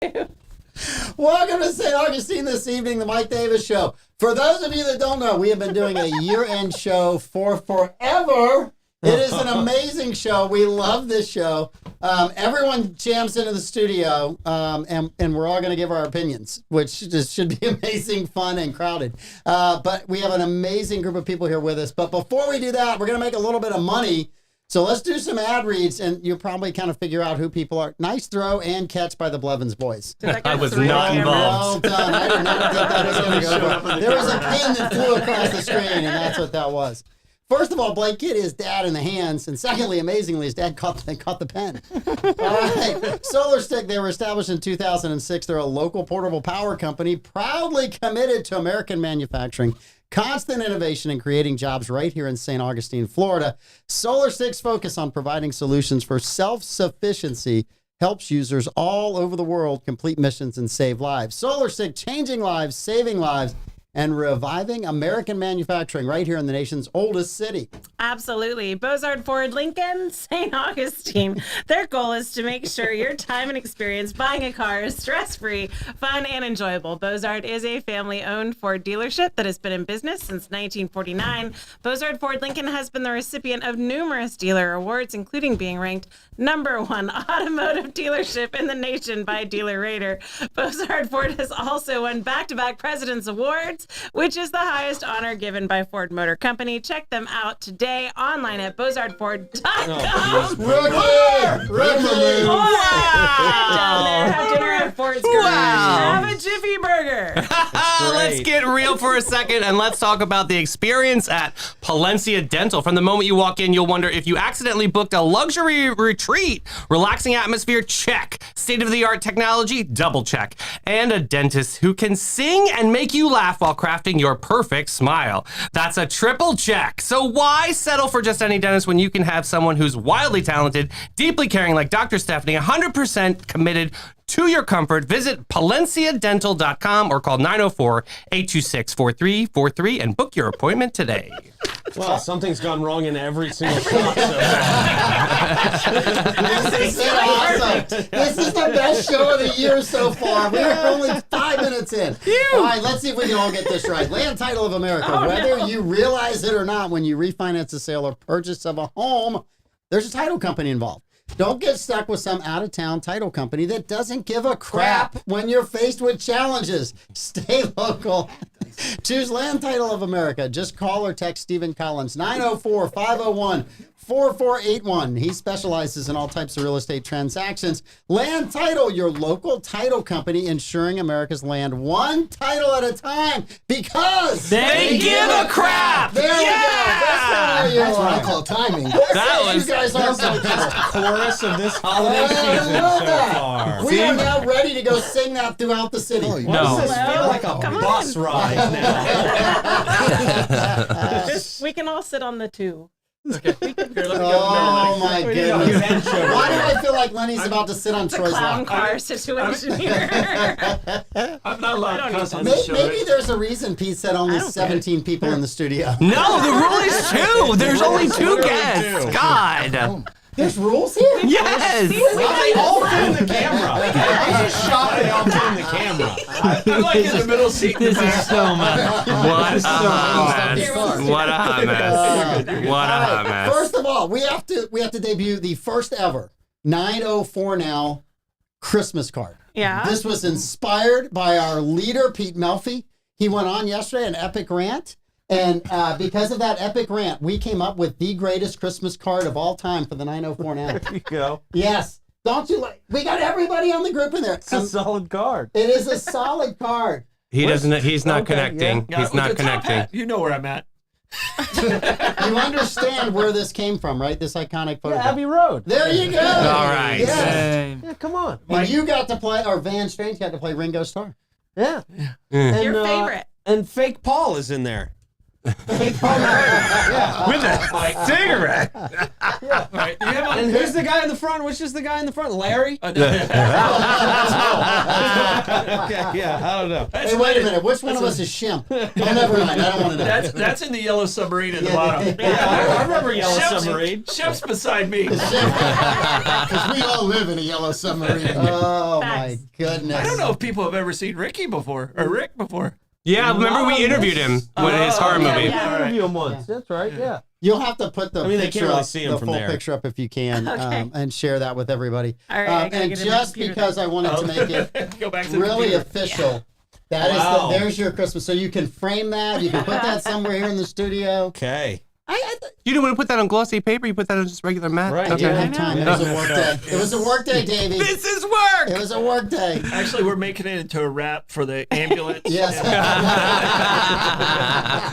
Welcome to St. Augustine this evening, the Mike Davis Show. For those of you that don't know, we have been doing a year-end show for forever. It is an amazing show. We love this show. Everyone jams into the studio, and we're all going to give our opinions, which just should be amazing, fun, and crowded. But we have an amazing group of people here with us. But before we do that, we're going to make a little bit of money. So let's do some ad reads, and you'll probably kind of figure out who people are. Nice throw and catch by the Blevins boys. I was not involved. Well done. I did not think that was going to go. There was a pin that flew across the screen, and that's what that was. First of all, Blake hit his dad in the hands, and secondly, amazingly, his dad caught the pen. All right. Solar Stick, they were established in 2006. They're a local portable power company proudly committed to American manufacturing, constant innovation, and creating jobs right here in St. Augustine, Florida. Solar Stick's focus on providing solutions for self-sufficiency helps users all over the world complete missions and save lives. Solar Stick, changing lives, saving lives, and reviving American manufacturing right here in the nation's oldest city. Absolutely. Bozard Ford Lincoln, St. Augustine. Their goal is to make sure your time and experience buying a car is stress-free, fun, and enjoyable. Bozard is a family-owned Ford dealership that has been in business since 1949. Bozard Ford Lincoln has been the recipient of numerous dealer awards, including being ranked #1 automotive dealership in the nation by Dealer Rater. Bozard Ford has also won back-to-back President's Awards, which is the highest honor given by Ford Motor Company. Check them out today online at bozardford.com. Rookie! Down there, have dinner at Ford's Garage. Have a Jiffy Burger. Let's get real for a second and let's talk about the experience at Palencia Dental. From the moment you walk in, you'll wonder if you accidentally booked a luxury retreat. Relaxing atmosphere, check. State-of-the-art technology, double check. And a dentist who can sing and make you laugh while crafting your perfect smile. That's a triple check. So why settle for just any dentist when you can have someone who's wildly talented, deeply caring like Dr. Stephanie, 100% committed to your comfort? Visit PalenciaDental.com or call 904-826-4343 and book your appointment today. Well, something's gone wrong in every single shot. This is awesome. This is the best show of the year so far. We're only 5 minutes in. All right, let's see if we can all get this right. Land Title of America. Whether you realize it or not, when you refinance a sale or purchase of a home, there's a title company involved. Don't get stuck with some out-of-town title company that doesn't give a crap when you're faced with challenges. Stay local. Choose Land Title of America. Just call or text Stephen Collins, 904-501-4481. He specializes in all types of real estate transactions. Land Title, your local title company, ensuring America's land one title at a time because they give a crap. There we go. That's what I call timing. That was you guys are the best chorus of this holiday season so far. We are now ready to go sing that throughout the city. Why does this feel like a bus ride now? We can all sit on the two. Okay. Here, let me go. Oh my goodness. Why do I feel like Lenny's about to sit on Troy's Clown lap? car situation here. I'm not allowed to cuss on this show. Maybe there's a reason Pete said only 17 people in the studio. No, the rule is 2. There's only 2 guests. God. There's rules here? Yes. They all fit in the camera. I just shot they all fit in the camera. I'm like in the middle seat. This is so much. What a hot mess. What a hot mess. What a hot mess. First of all, we have to debut the first ever 904 Now Christmas card. Yeah. This was inspired by our leader, Pete Melfi. He went on yesterday an epic rant. And because of that epic rant, we came up with the greatest Christmas card of all time for the 904 Now. There you go. Yes. Don't you like? We got everybody on the group in there. It's a solid card. It is a solid card. He doesn't. He's not connecting. Yeah, He's with not the top connecting. hat, you know where I'm at. You understand where this came from, right? This iconic photograph. Abbey Road. There you go. All right. Yes. Yeah, come on. And you got to play, or Van Strange got to play Ringo Starr. Yeah. And, Your favorite. And Fake Paul is in there. With a cigarette. Right. You have And who's the guy in the front? Which is the guy in the front? Larry? Okay, yeah, I don't know. Hey, wait a minute. Which one of us is Shemp? Oh, never mind. I don't want to know. That's in the yellow submarine at the bottom. I remember Yellow Shep's- Submarine. Shep's beside me. Because we all live in a yellow submarine. Oh, my Facts. goodness. I don't know if people have ever seen Ricky before or Rick before. Yeah, remember we interviewed him with his horror movie. yeah. Interview him once. That's right. Yeah. You'll have to put the They picture can't really up, see him the from full there. picture up if you can, Okay. and share that with everybody. All right, I gotta and get in my just computer because I wanted to make it Go back to the really computer. official, that is Wow. there's your Christmas. So you can frame that. You can put that somewhere here in the studio. Okay. You didn't want to put that on glossy paper. You put that on just regular mat. Right, I didn't Okay. have time. It was a work day. It was a work day, Davey. This is work. It was a work day. Actually, we're making it into a wrap for the ambulance. Yes.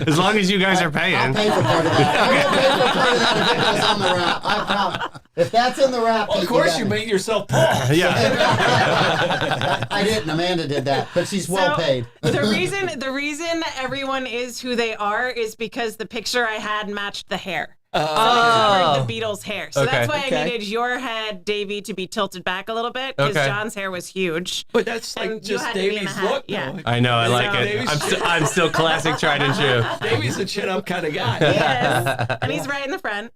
As long as you guys are I'll paying. pay for part of that. I will pay for part of that if it goes on the wrap. I promise. If that's in the wrap, Well, of Pete, course, got you me. made yourself Paul. Yeah. I didn't. Amanda did that, but she's well So, paid. the reason everyone is who they are is because the picture I had matched the hair. Covered the Beatles' hair. So Okay. that's why Okay. I needed your head, Davey, to be tilted back a little bit because Okay. John's hair was huge. But that's like And you just had to be in a Davey's hat, look. yeah. though. I know. I like So- it. I'm still classic tried and true. Davey's a chin up kind of guy. Yes. And he's right in the front.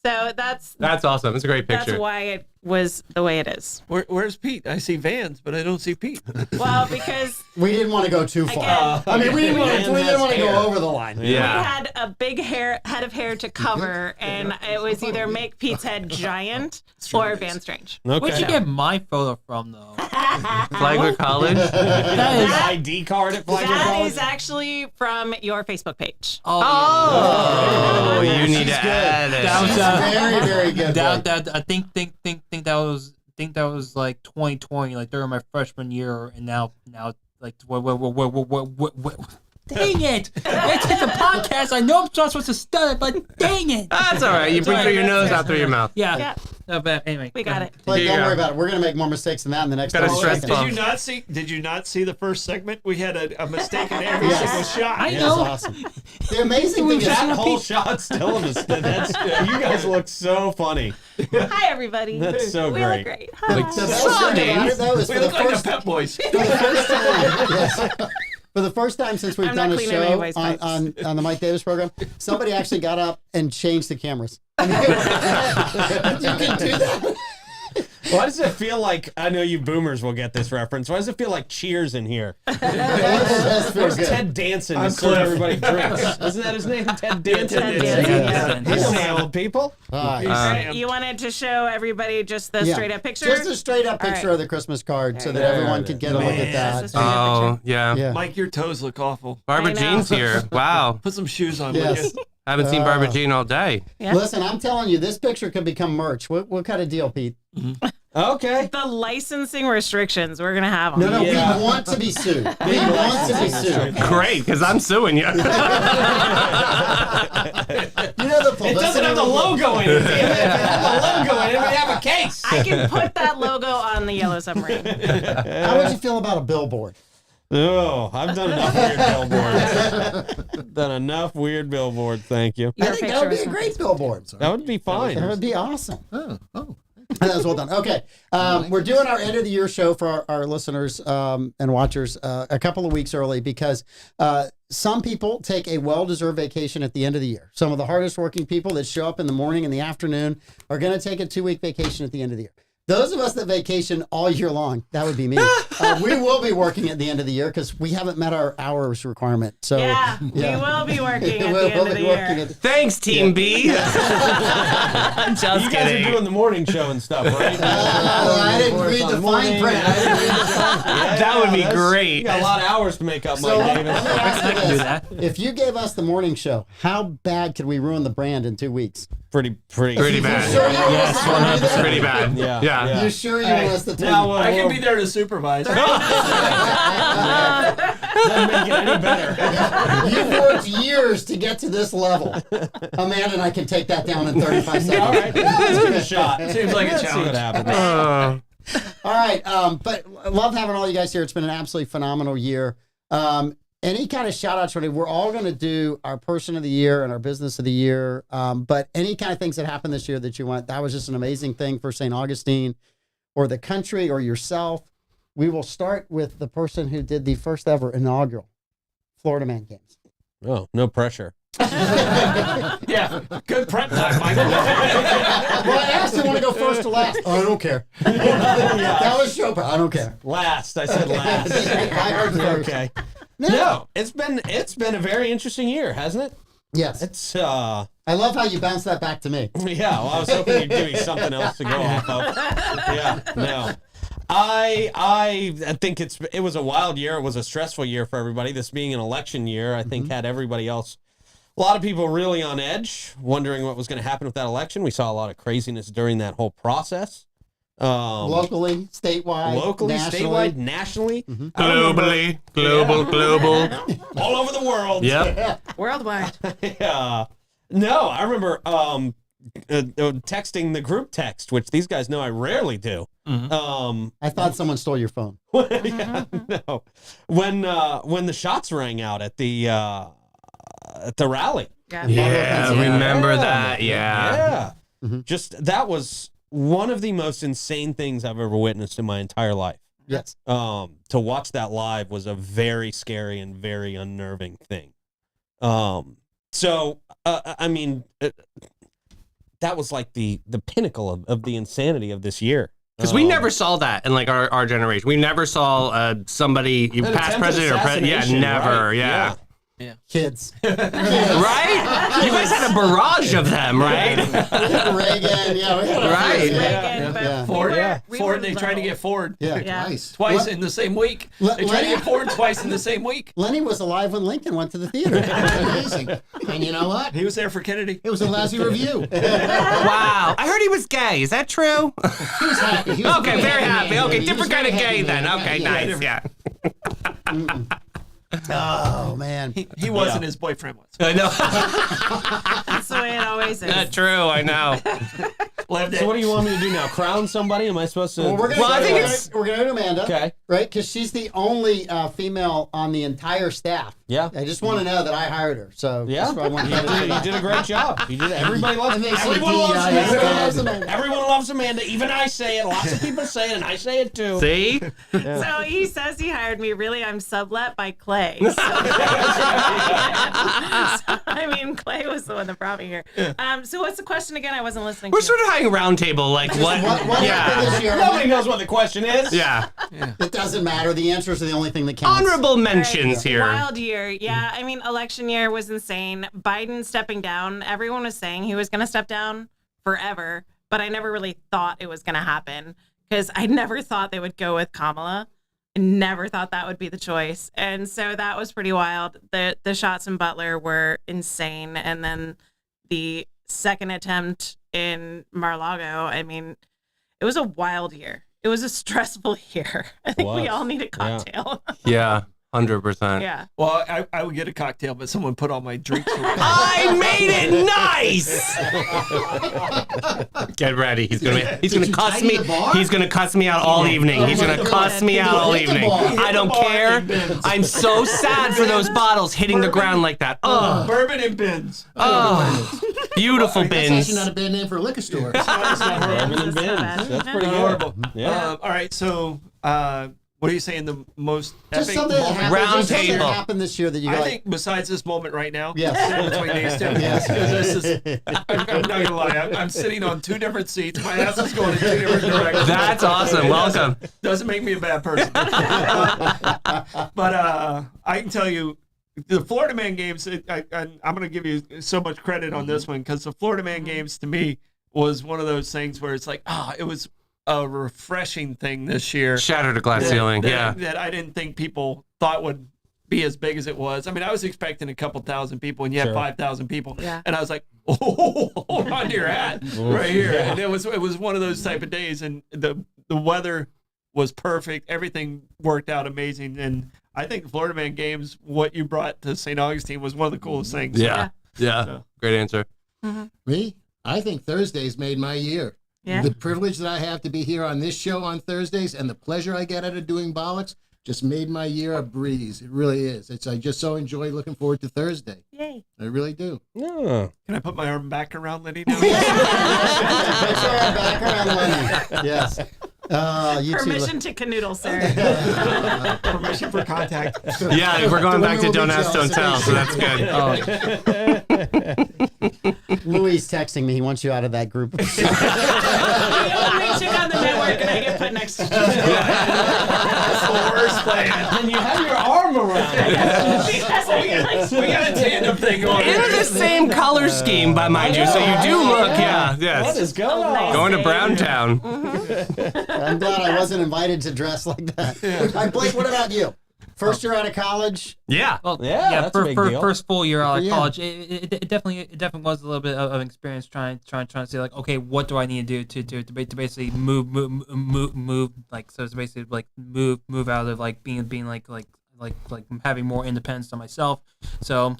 So that's That's awesome. It's a great picture. why it was the way it is. Where's Pete? I see Vans, but I don't see Pete. Well, because We didn't want to go too far. Again. I mean, we didn't want to hair. go over the line. we Yeah. had a big head of hair to cover, and it was either make Pete's head giant or Van Strange. Okay. Where'd you get my photo from, though? Flagler College. That is. ID card at Flagler That College? is actually from your Facebook page. Oh, you need to She's good. add it. That was Very, very good. that, Blake. that I think that was like 2020, like during my freshman year, and now like what? Dang it! It's a podcast. I know I'm not supposed to stutter, but dang it! That's all right. You breathe through your nose, out through your mouth. Yeah. Yeah. But anyway, We got it. Blake, Here you don't go. worry about it. We're going to make more mistakes than that in the next Got a 30 stress seconds. bump. Did you not see the first segment? We had a mistake in every Yes. single shot. I That's know. awesome. The amazing thing is, That whole shot's still in the that's you guys look so funny. Hi, everybody. That's so we great. look great. Hi. the best thing about it, though, is We for the look like the first Pep Boys. time, yes. For the first time since we've I'm done not a cleaning show anybody's pipes. on the Mike Davis program, somebody actually got up and changed the cameras. I mean, you can do that. Why does it feel like, I know you boomers will get this reference, why does it feel like Cheers in here? That's very Where's good. Ted Danson I'm to serve Cliff. everybody drinks? Isn't that his name? Ted Danson? Ted Yeah, Danson. yeah. He's my old people. Hi. You wanted to show everybody just the Yeah. straight up picture? Just a straight up All picture right. of the Christmas card so that There everyone it could is. get a look at Just a that. straight up Oh, picture. yeah. Yeah. Mike, your toes look awful. Barbara I know. Jean's here. Wow. Put some shoes on, will Yes. you? I haven't seen Barbara Jean all day. Yeah. Listen, I'm telling you, this picture could become merch. What kind of deal, Pete? Okay. The licensing restrictions we're going to have on No, you. we want to be sued. We want to be sued. Great, because I'm suing you. You know the publicity. It doesn't have the logo in it, damn it. If it had the logo in it, we'd have a case. I can put that logo on the yellow submarine. How would you feel about a billboard? Oh, I've done enough weird billboards. Done enough weird billboards, thank you. I Your think that would be picture a was great billboard. That would be fine. That would be awesome. That was well done. Okay. We're doing our end of the year show for our listeners and watchers a couple of weeks early because some people take a well-deserved vacation at the end of the year. Some of the hardest working people that show up in the morning and the afternoon are going to take a 2-week vacation at the end of the year. Those of us that vacation all year long, that would be me. We will be working at the end of the year because we haven't met our hours requirement. So Yeah, we will be working at We'll the end of be the working year. at the- Thanks, Team B. Just You guys kidding. are doing the morning show and stuff, right? I didn't read the fine print. I didn't read the fine print. That would be You great. got a lot of hours to make up, So Mike let me Davis. ask you I can do this. that. If you gave us the morning show, how bad could we ruin the brand in 2 weeks? Pretty Pretty You bad. sure you want Yes, us to do that? Pretty bad. Yeah, Yeah. yeah. You sure you want us to tell Now, you? I can be there to supervise. doesn't make it any better. You've worked years to get to this level. Amanda and I can take that down in 35 seconds. All right, let's give it a shot. Seems like a Let's see what challenge. happens. All right, but love having all you guys here. It's been an absolutely phenomenal year. Any kind of shout outs, we're all going to do our person of the year and our business of the year. But any kind of things that happened this year that you want, that was just an amazing thing for St. Augustine or the country or yourself. we will start with the person who did the first ever inaugural Florida Man Games. Oh, no pressure. Yeah, good prep time, Michael. Well, I asked him want to go first to last. Oh, I don't care. That was show. I don't care. Last. I said last. I heard first. Okay. No, it's been a very interesting year, hasn't it? Yes. It's I love how you bounced that back to me. yeah. Well, I was hoping you'd give me something else to go off of. Yeah. No. I think it was a wild year. It was a stressful year for everybody. This being an election year, I think had everybody else. A lot of people really on edge, wondering what was going to happen with that election. We saw a lot of craziness during that whole process. Locally, statewide, nationally. Globally, global. All over the world. Yep. Worldwide. Yeah. No, I remember texting the group text, which these guys know I rarely do. I thought someone stole your phone. Yeah, no. When the shots rang out at the rally. Yeah, remember that. Yeah. Just that was one of the most insane things I've ever witnessed in my entire life. Yes. To watch that live was a very scary and very unnerving thing. So I mean, that was like the pinnacle of the insanity of this year. Because we never saw that in like our generation. We never saw somebody, past president or president. Yeah, never. Right? Yeah. Kids. Right? You guys had a barrage of them, right? Reagan, yeah. Right. Yeah. Ford, they tried to get Ford Yeah. twice in the same week. They tried to get Ford twice in the same week. Lenny was alive when Lincoln went to the theater. Amazing. And you know what? He was there for Kennedy. It was a lousy review. Wow. I heard he was gay. Is that true? He was happy. He was Okay, very happy. Okay, He different was kind of very gay happy, then. man. Okay, Yeah. nice. Yeah. Oh, man. He wasn't his boyfriend was. I know. That's the way it always is. Not true. I know. So what do you want me to do now? Crown somebody? Am I supposed to? Well, we're Well, I think we're gonna go to Amanda. Okay. Right? Because she's the only female on the entire staff. Yeah. I just want to know that I hired her. So Yeah, that's why I want you did a great job. You did. Everybody loves. And they say Everyone loves DEI Amanda. is Everyone loves Amanda. Everyone loves Amanda. Even I say it. Lots of people say it, and I say it too. See? So he says he hired me. Really, I'm sublet by Clay. So, I mean, Clay was the one that brought me here. So what's the question again? I wasn't listening. We're to sort of having a round table. Like what? What happened Yeah. this year? Nobody knows what the question is. Yeah. It doesn't matter. The answers are the only thing that counts. Honorable mentions here. Wild year. Yeah, I mean, election year was insane. Biden stepping down. Everyone was saying he was going to step down forever, but I never really thought it was going to happen because I never thought they would go with Kamala. I never thought that would be the choice. And so that was pretty wild. The shots in Butler were insane. And then the second attempt in Mar-a-Lago, I mean, it was a wild year. It was a stressful year. I think we all need a cocktail. Yeah. 100%. Yeah. Well, I would get a cocktail, but someone put all my drinks away. I made it nice. Get ready. He's gonna cuss tidy me. the bar? He's gonna cuss me out all evening. He's gonna cuss me out all evening. I don't care. I'm so sad for those bottles hitting the ground like that. Oh, Bourbon and bins. beautiful That's bins. actually not a bad name for a liquor store. Bourbon and That's bins. bad. That's pretty good. Horrible. Yeah. All right, so what are you saying the most Just epic something that moment? happened, Round just something that table. happened this year that you I like. think besides this moment right now, Yes. between these two, Yes. because this is, I'm not gonna lie, I'm sitting on two different seats. My ass is going in two different directions. That's awesome. Welcome. Doesn't make me a bad person. But I can tell you, the Florida Man Games, I'm going to give you so much credit on this one because the Florida Man Games to me was one of those things where it's like, it was a refreshing thing this year. Shattered a glass ceiling. That I didn't think people thought would be as big as it was. I mean, I was expecting a couple thousand people, and you had 5,000 people, and I was like, "Oh, hold on to your hat right here." And it was one of those type of days, and the weather was perfect. Everything worked out amazing, and I think the Florida Man Games, what you brought to St. Augustine, was one of the coolest things. Yeah. Great answer. Me? I think Thursdays made my year. Yeah. The privilege that I have to be here on this show on Thursdays and the pleasure I get out of doing bollocks just made my year a breeze. It really is. I just so enjoy looking forward to Thursday. Yay. I really do. Yeah. Can I put my arm back around Lenny now? Make sure I'm back around Lenny. Yes. You two Permission to canoodle, sir. Permission for contact. Yeah, we're going back to women don't will be ask, don't jealous tell, if so that's good. Louis texting me. He wants you out of that group. The only chick on the network, and I get put next to you. That's the worst plan. And you have your arm around it. Because We got a tandem thing going. In the same color scheme, by mind you, so you do look, What yes. is going on? Going to Browntown. I'm glad I wasn't invited to dress like that. Blake, what about you? First year out of college? Yeah. Well, Yeah, that's a big deal. first full year out of Yeah. college, it definitely was a little bit of experience trying to say like, okay, what do I need to do to basically move like, so it's basically like move out of like being like having more independence on myself. So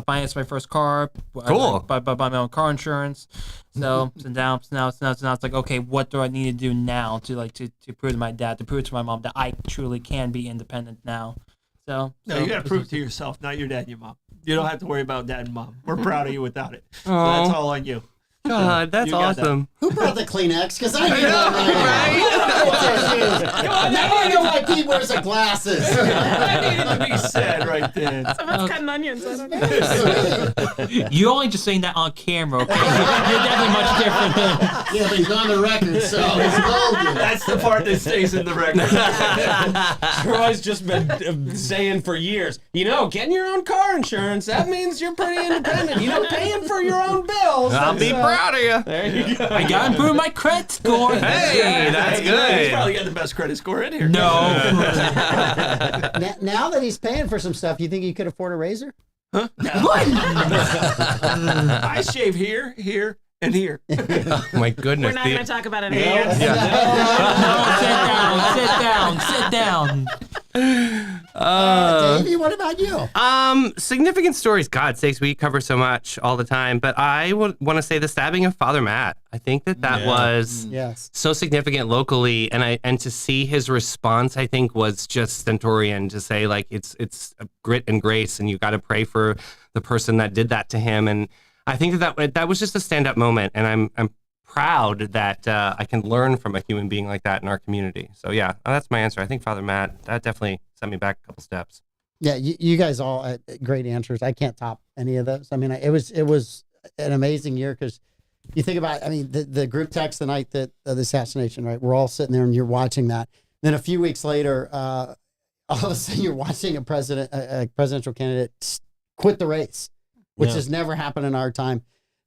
finance my first car. Cool. Buy my own car insurance. So now it's like, okay, what do I need to do now to prove to my dad, to prove to my mom that I truly can be independent now. No, you got to prove it to yourself, not your dad and your mom. You don't have to worry about dad and mom. We're proud of you without it. So that's all on you. God, that's You got that. awesome. Who brought the Kleenex? Because I need one right now. Come on, now I know why Pete wears the glasses. That needed to be said right then. someone's cutting onions. I don't know. You're only just saying that on camera, okay? You're definitely much different than... Yeah, but he's on the record, so it's golden. That's the part that stays in the record. Troy's just been saying for years, getting your own car insurance, that means you're pretty independent. Paying for your own bills. I'll be proud of you. There you go. I gotta improve my credit score. Hey, that's He's good. probably got the best credit score in here. No. Now that he's paying for some stuff, you think he could afford a razor? I shave here, and here. Oh my goodness. We're not going to talk about it anymore. No, sit down. Davey, what about you? Significant stories. God sakes, we cover so much all the time. But I would want to say the stabbing of Father Matt. I think that was Yes. so significant locally, and to see his response, I think, was just stentorian. To say like it's grit and grace, and you got to pray for the person that did that to him. And I think that was just a stand-up moment, and I'm proud that I can learn from a human being like that in our community. So yeah, that's my answer. I think Father Matt, that definitely sent me back a couple steps. Yeah, you guys all had great answers. I can't top any of those. I mean, it was an amazing year because you think about, I mean, the group text the night that the assassination, right? We're all sitting there and you're watching that. Then a few weeks later, all of a sudden you're watching a presidential candidate quit the race, which has never happened in our time.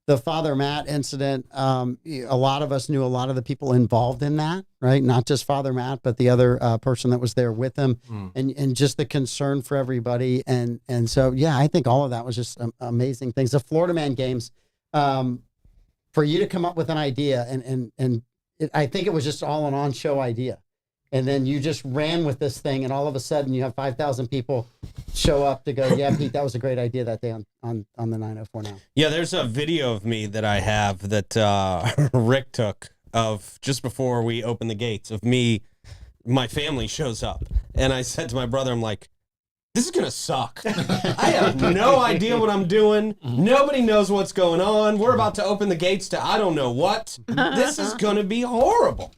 The Father Matt incident, a lot of us knew a lot of the people involved in that, right? Not just Father Matt, but the other person that was there with him, and just the concern for everybody. And so, yeah, I think all of that was just amazing things. The Florida Man games, for you to come up with an idea, and I think it was just all an on-show idea. And then you just ran with this thing, and all of a sudden you have 5,000 people show up to go, yeah, Pete, that was a great idea that day on the 904 Now. Yeah, there's a video of me that I have that Rick took of just before we opened the gates of me. My family shows up, and I said to my brother, I'm like, this is going to suck. I have no idea what I'm doing. Nobody knows what's going on. We're about to open the gates to I don't know what. This is going to be horrible.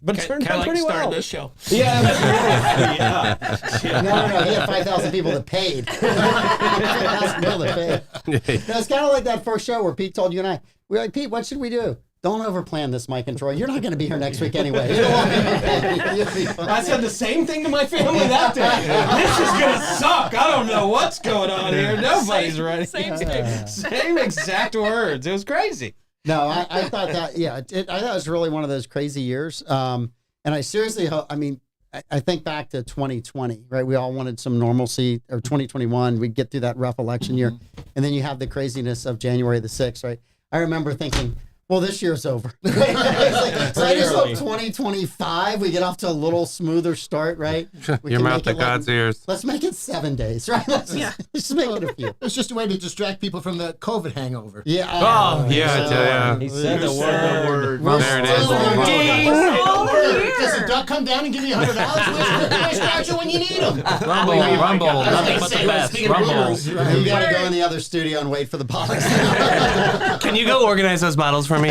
But it turned out pretty well. This show. Yeah. No. He had 5,000 people that paid. 5,000 people that paid. No, it's kind of like that first show where Pete told you and I, we were like, Pete, what should we do? Don't overplan this, Mike and Troy. You're not going to be here next week anyway. I said the same thing to my family that day. This is going to suck. I don't know what's going on here. Nobody's ready. Same exact words. It was crazy. No, I thought that, I thought it was really one of those crazy years. And I seriously hope, I think back to 2020, right? We all wanted some normalcy, or 2021. We'd get through that rough election year. And then you have the craziness of January the 6th, right? I remember thinking, well, this year's over. So I just hope 2025, we get off to a little smoother start, right? Your mouth to God's ears. Let's make it 7 days, right? Let's just make it a few. It's just a way to distract people from the COVID hangover. Yeah. Yeah. He said the word. We're There it is. still in the Ding. Does it not come down and give you $100? Where's Roger when you need him? Rumble, nothing but the best. Rumble. You got to go in the other studio and wait for the box. Can you go organize those bottles for me?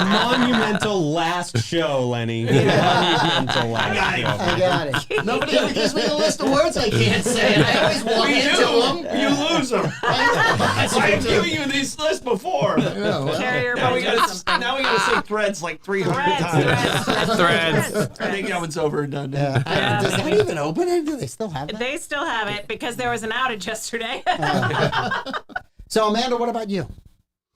Monumental last show, Lenny. Monumental last show. I got it. Nobody ever gives me a list of words I can't say, and I always walk into them. You lose them. I've given you these lists before. Carrier Now we budget. gotta say threads like 300 times. Threads. I think that one's over and done. Does that even open it? Do they still have that? They still have it because there was an outage yesterday. So, Amanda, what about you?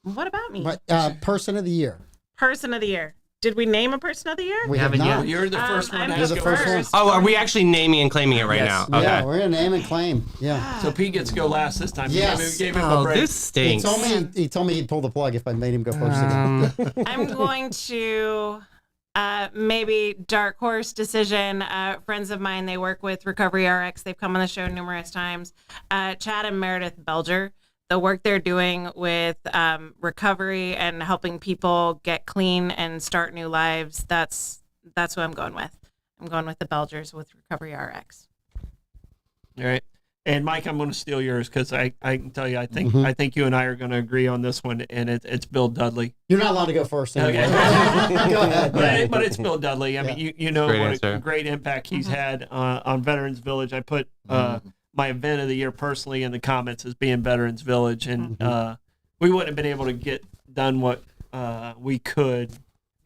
What about me? What person of the year? Person of the year. Did we name a person of the year? We have haven't not. yet. You're the first one I'm to You're ask the it. first one. Oh, are we actually naming and claiming it right Yes. now? Okay. Yeah, we're gonna name and claim. Yeah. So Pete gets to go last this time. Yes. Gave him a Oh, break. this He stinks. told me he'd pull the plug if I made him go first again. I'm going to maybe dark horse decision. Friends of mine, they work with Recovery RX. They've come on the show numerous times. Chad and Meredith Belger. The work they're doing with recovery and helping people get clean and start new lives. That's who I'm going with. I'm going with the Belgers with Recovery RX. All right. And Mike, I'm going to steal yours because I can tell you, I think you and I are going to agree on this one, and it's Bill Dudley. You're not allowed to go first. Anyway. Okay. Go ahead. But it's Bill Dudley. I mean, you know Great what answer. a great impact he's had on Veterans Village. I put my event of the year personally in the comments as being Veterans Village, and we wouldn't have been able to get done what we could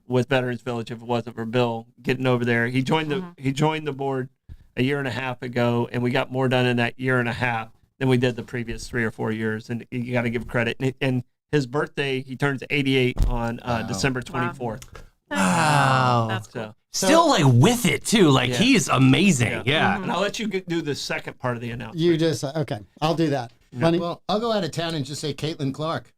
with Veterans Village if it wasn't for Bill getting over there. He joined the board a year and a half ago, and we got more done in that year and a half than we did the previous 3 or 4 years. And you got to give credit. And his birthday, he turns 88 on December 24th. Wow. That's cool. So Still like with it too. Like Yeah. he's amazing. Yeah. and I'll let you do the second part of the announcement. You just okay. I'll do that. Funny. Well, I'll go out of town and just say Caitlin Clark.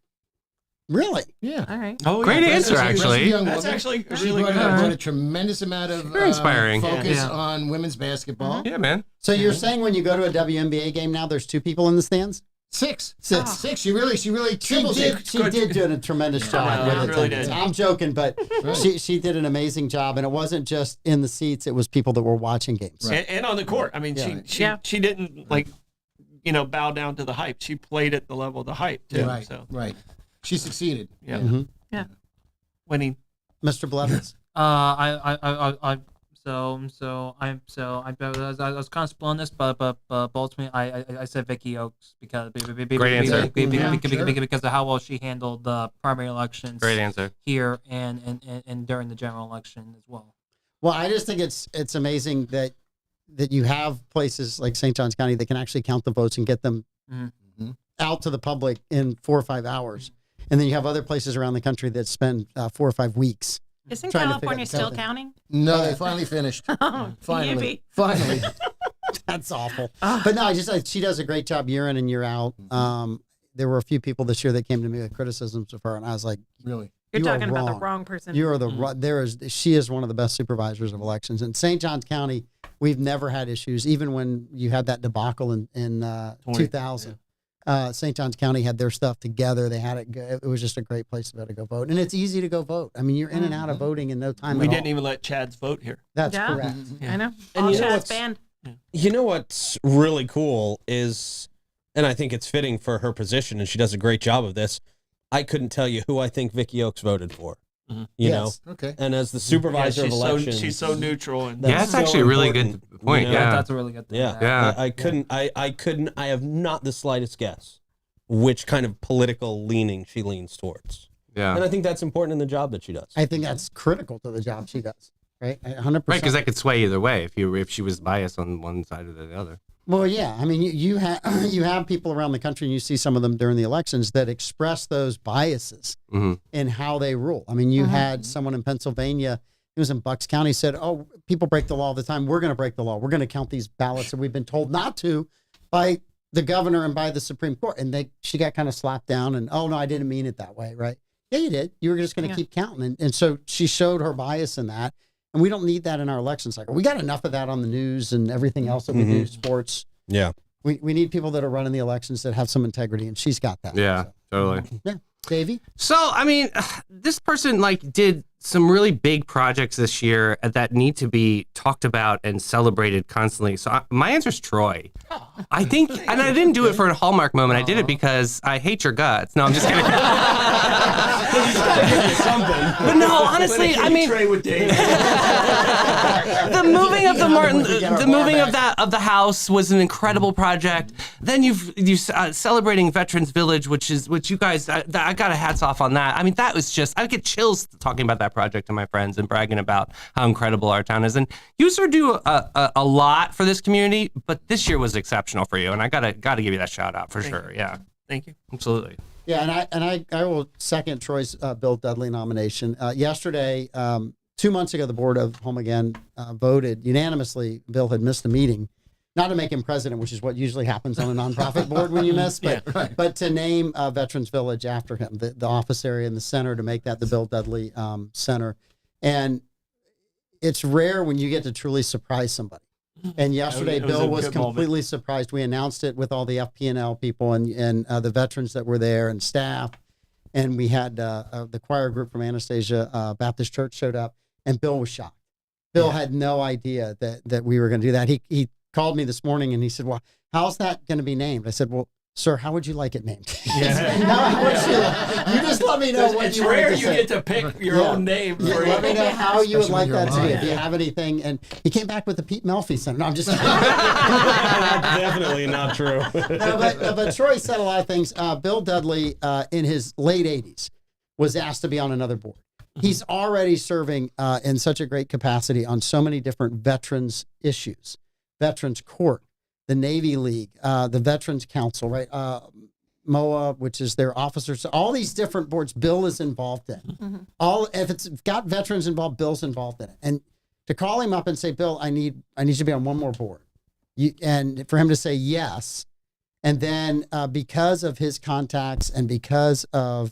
Really? Yeah. All right. Oh, Great yeah. answer, That's a actually. young That's woman. actually She really brought, good. brought a tremendous amount of Very inspiring. focus Yeah. on women's basketball. Yeah, man. So you're saying when you go to a WNBA game now, there's 2 people in the stands? Six. Six. Six. She really triples it. She did do a tremendous job Yeah, with really attendance. did. I'm joking, but Right. she did an amazing job, and it wasn't just in the seats; it was people that were watching games. And on the court. I mean, Yeah. she didn't bow down to the hype. She played at the level of the hype too. Right. So Right. She succeeded. yeah, Yeah. winning. Mr. Blevins. I was kind of split this, but ultimately I said Vicky Oaks because Great answer. because of how well she handled the primary elections Great answer. here and during the general election as well. Well, I just think it's amazing that you have places like St. Johns County that can actually count the votes and get them out to the public in 4 or 5 hours, and then you have other places around the country that spend 4 or 5 weeks. Isn't Trying to figure California out still the counting? No, they finally finished. Oh, Finally. yippee. Finally. That's awful. But no, she does a great job year in and year out. There were a few people this year that came to me with criticisms of her, and I was like, Really. You're You are talking about the wrong. wrong person. "You are she is one of the best supervisors of elections." In St. Johns County, we've never had issues, even when you had that debacle in 2000. St. Johns County had their stuff together. They had it. It was just a great place to be able to go vote, and it's easy to go vote. I mean, you're in and out of voting in no time. We at didn't all. even let Chad's vote here. That's Yeah. correct. I know. And All you know shots what's- banned. You know what's really cool is, and I think it's fitting for her position, and she does a great job of this. I couldn't tell you who I think Vicky Oaks voted for. You Yes. know, and as the supervisor of elections, she's so neutral and Yeah, that's so actually a really important, good point. you know? Yeah. That's a really good thing. yeah, Yeah. I have not the slightest guess which kind of political leaning she leans towards, and Yeah. I think that's important in the job that she does. I think that's critical to the job she does. Right, 100%. Right, because that could sway either way if she was biased on one side or the other. Well, yeah. I mean, you have you have people around the country, and you see some of them during the elections that express those biases in how they rule. I mean, you had someone in Pennsylvania, he was in Bucks County, said, "Oh, people break the law all the time. We're going to break the law. We're going to count these ballots that we've been told not to by the governor and by the Supreme Court." And she got kind of slapped down, and "Oh no, I didn't mean it that way." Right? Yeah, you did. You were just going to keep counting, and so she showed her bias in that. And we don't need that in our election cycle. We got enough of that on the news and everything else that we do, sports. Yeah. We need people that are running the elections that have some integrity, and she's got that. Yeah, So, Totally. Yeah, Davey. So, I mean, this person did some really big projects this year that need to be talked about and celebrated constantly. So my answer is Troy. I think, and I didn't do it for a Hallmark moment. I did it because I hate your guts. No, I'm just kidding. But no, honestly, I mean, Trey with Dave. the moving of the house was an incredible project. Then you celebrating Veterans Village, which you guys, I got a hats off on that. I mean, that was just, I get chills talking about that project to my friends and bragging about how incredible our town is. And you sort of do a lot for this community, but this year was exceptional for you, and I gotta give you that shout out for sure. Yeah, Thank you. absolutely. Yeah, and I will second Troy's Bill Dudley nomination. Yesterday, 2 months ago, the board of Home Again voted unanimously. Bill had missed a meeting, not to make him president, which is what usually happens on a nonprofit board when you miss, but to name Veterans Village after him, the office area in the center, to make that the Bill Dudley Center. And it's rare when you get to truly surprise somebody. And yesterday, Bill was completely surprised. We announced it with all the FP&L people and the veterans that were there and staff. And we had the choir group from Anastasia Baptist Church showed up, and Bill was shocked. Bill had no idea that we were going to do that. He called me this morning and he said, well, how's that going to be named? I said, well, sir, how would you like it named? You just let me know what it's you rare want to you say. get to pick your own name. Let me know how you would like that to be. alive. If you have anything. And he came back with the Pete Melfi Center. No, I'm just kidding. Definitely not true. No, but Troy said a lot of things. Bill Dudley, in his late 80s, was asked to be on another board. He's already serving in such a great capacity on so many different veterans issues. Veterans Court, the Navy League, the Veterans Council, right? MOA, which is their officers, all these different boards Bill is involved in. If it's got veterans involved, Bill's involved in it. And to call him up and say, Bill, I need you to be on one more board. And for him to say yes. And then because of his contacts and because of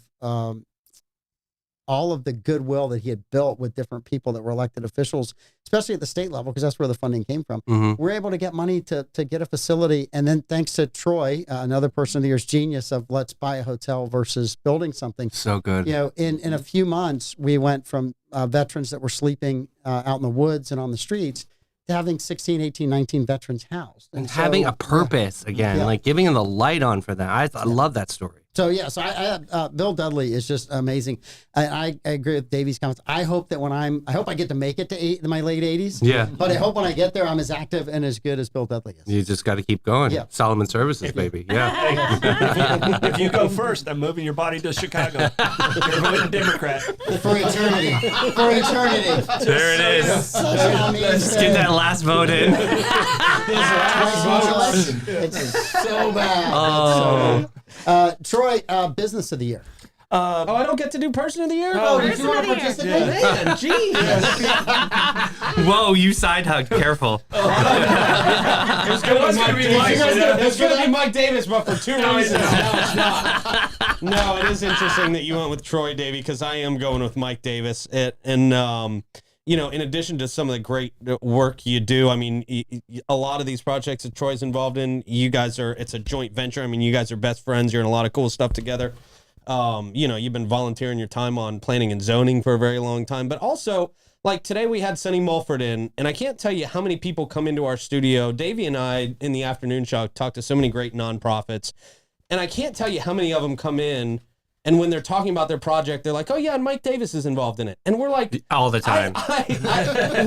all of the goodwill that he had built with different people that were elected officials, especially at the state level, because that's where the funding came from. We're able to get money to get a facility. And then thanks to Troy, another person of the year's genius of let's buy a hotel versus building something. So good. You know, in a few months, we went from veterans that were sleeping out in the woods and on the streets to having 16, 18, 19 veterans housed. And having a purpose again, like giving them the light on for them. I love that story. So I Bill Dudley is just amazing. I agree with Davey's comments. I hope that I hope I get to make it to my late 80s. Yeah. But I hope when I get there, I'm as active and as good as Bill Dudley is. You just got to keep going. Yeah. Solomon Services, baby. Yeah. If you go first, I'm moving your body to Chicago. You're voting Democrat. For eternity. For eternity. There it is. Such an amazing Let's get that last vote in. It's so bad. Oh. Troy, business of the year. Oh, I don't get to do person of the year? Oh, did you want to participate? Man, geez. Whoa, you side hugged. Careful. It's going to be Mike. It's going to be Mike Davis, but for two reasons. No, it's not. No, it is interesting that you went with Troy, Davey, because I am going with Mike Davis. You know, in addition to some of the great work you do, I mean, a lot of these projects that Troy's involved in, it's a joint venture. I mean, you guys are best friends. You're in a lot of cool stuff together. You know, you've been volunteering your time on planning and zoning for a very long time, but also, like today we had Sonny Mulford in, and I can't tell you how many people come into our studio. Davey and I, in the afternoon show, talk to so many great nonprofits, and I can't tell you how many of them come in, and when they're talking about their project, they're like, oh yeah, and Mike Davis is involved in it. And we're like... All the time.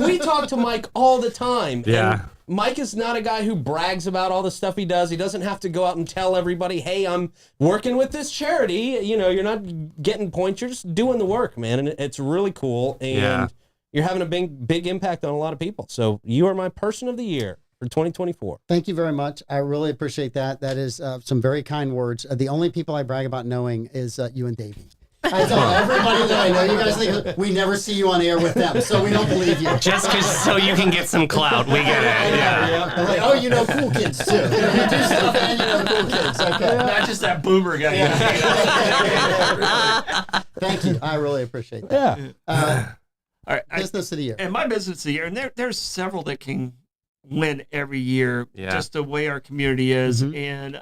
We talk to Mike all the time. Yeah. And Mike is not a guy who brags about all the stuff he does. He doesn't have to go out and tell everybody, hey, I'm working with this charity. You know, you're not getting points. You're just doing the work, man. And it's really cool. And you're having a big impact on a lot of people. So you are my person of the year for 2024. Thank you very much. I really appreciate that. That is some very kind words. The only people I brag about knowing is you and Davey. I tell everybody that I know, you guys think we never see you on air with them, so we don't believe you. Just so you can get some clout. We get it. Yeah. I'm like, oh, you know cool kids too. You do stuff and you know cool kids. Okay. Not just that boomer guy. Thank you. I really appreciate that. Yeah. All right. Business of the year. And my business of the year, and there's several that can win every year, just the way our community is. And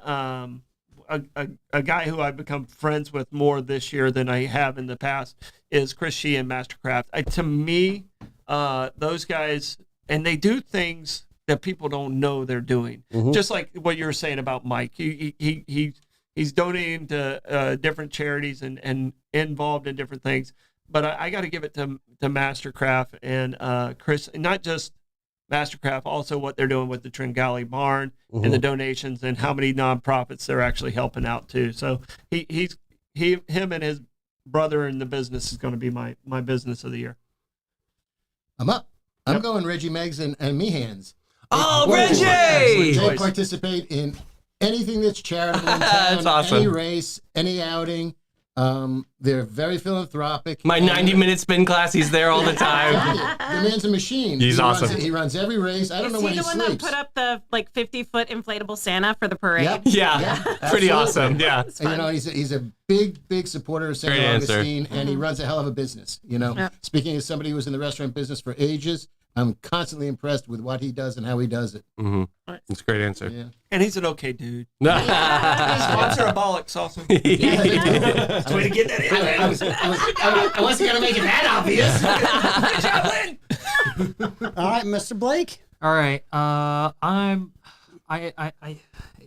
a guy who I've become friends with more this year than I have in the past is Chris Shee and Mastercraft. To me, those guys, and they do things that people don't know they're doing. Just like what you were saying about Mike. He's donating to different charities and involved in different things. But I got to give it to Mastercraft and Chris, not just Mastercraft, also what they're doing with the Tringali Barn and the donations and how many nonprofits they're actually helping out too. So him and his brother in the business is going to be my business of the year. I'm up. I'm going Reggie Meggs and Mehans. Oh, They Reggie! participate in anything that's charitable in town, That's awesome. any race, any outing. They're very philanthropic. My 90-minute spin class, he's there all the time. The man's a machine. He's awesome. He runs every race. I don't know Is when he he the one sleeps. that put up the 50-foot inflatable Santa for the parade? Yep. Yeah, pretty absolutely. awesome. Yeah. And, you know, he's a big supporter of St. Great answer. Augustine, and he runs a hell of a business. You know, Yep. speaking as somebody who was in the restaurant business for ages, I'm constantly impressed with what he does and how he does it. It's a great answer. Yeah. And he's an okay dude. Yeah. Sponsor a bollocks also. Way to get that in. I wasn't gonna make it that obvious. Good job, Lynn. All right, Mr. Blake. All right.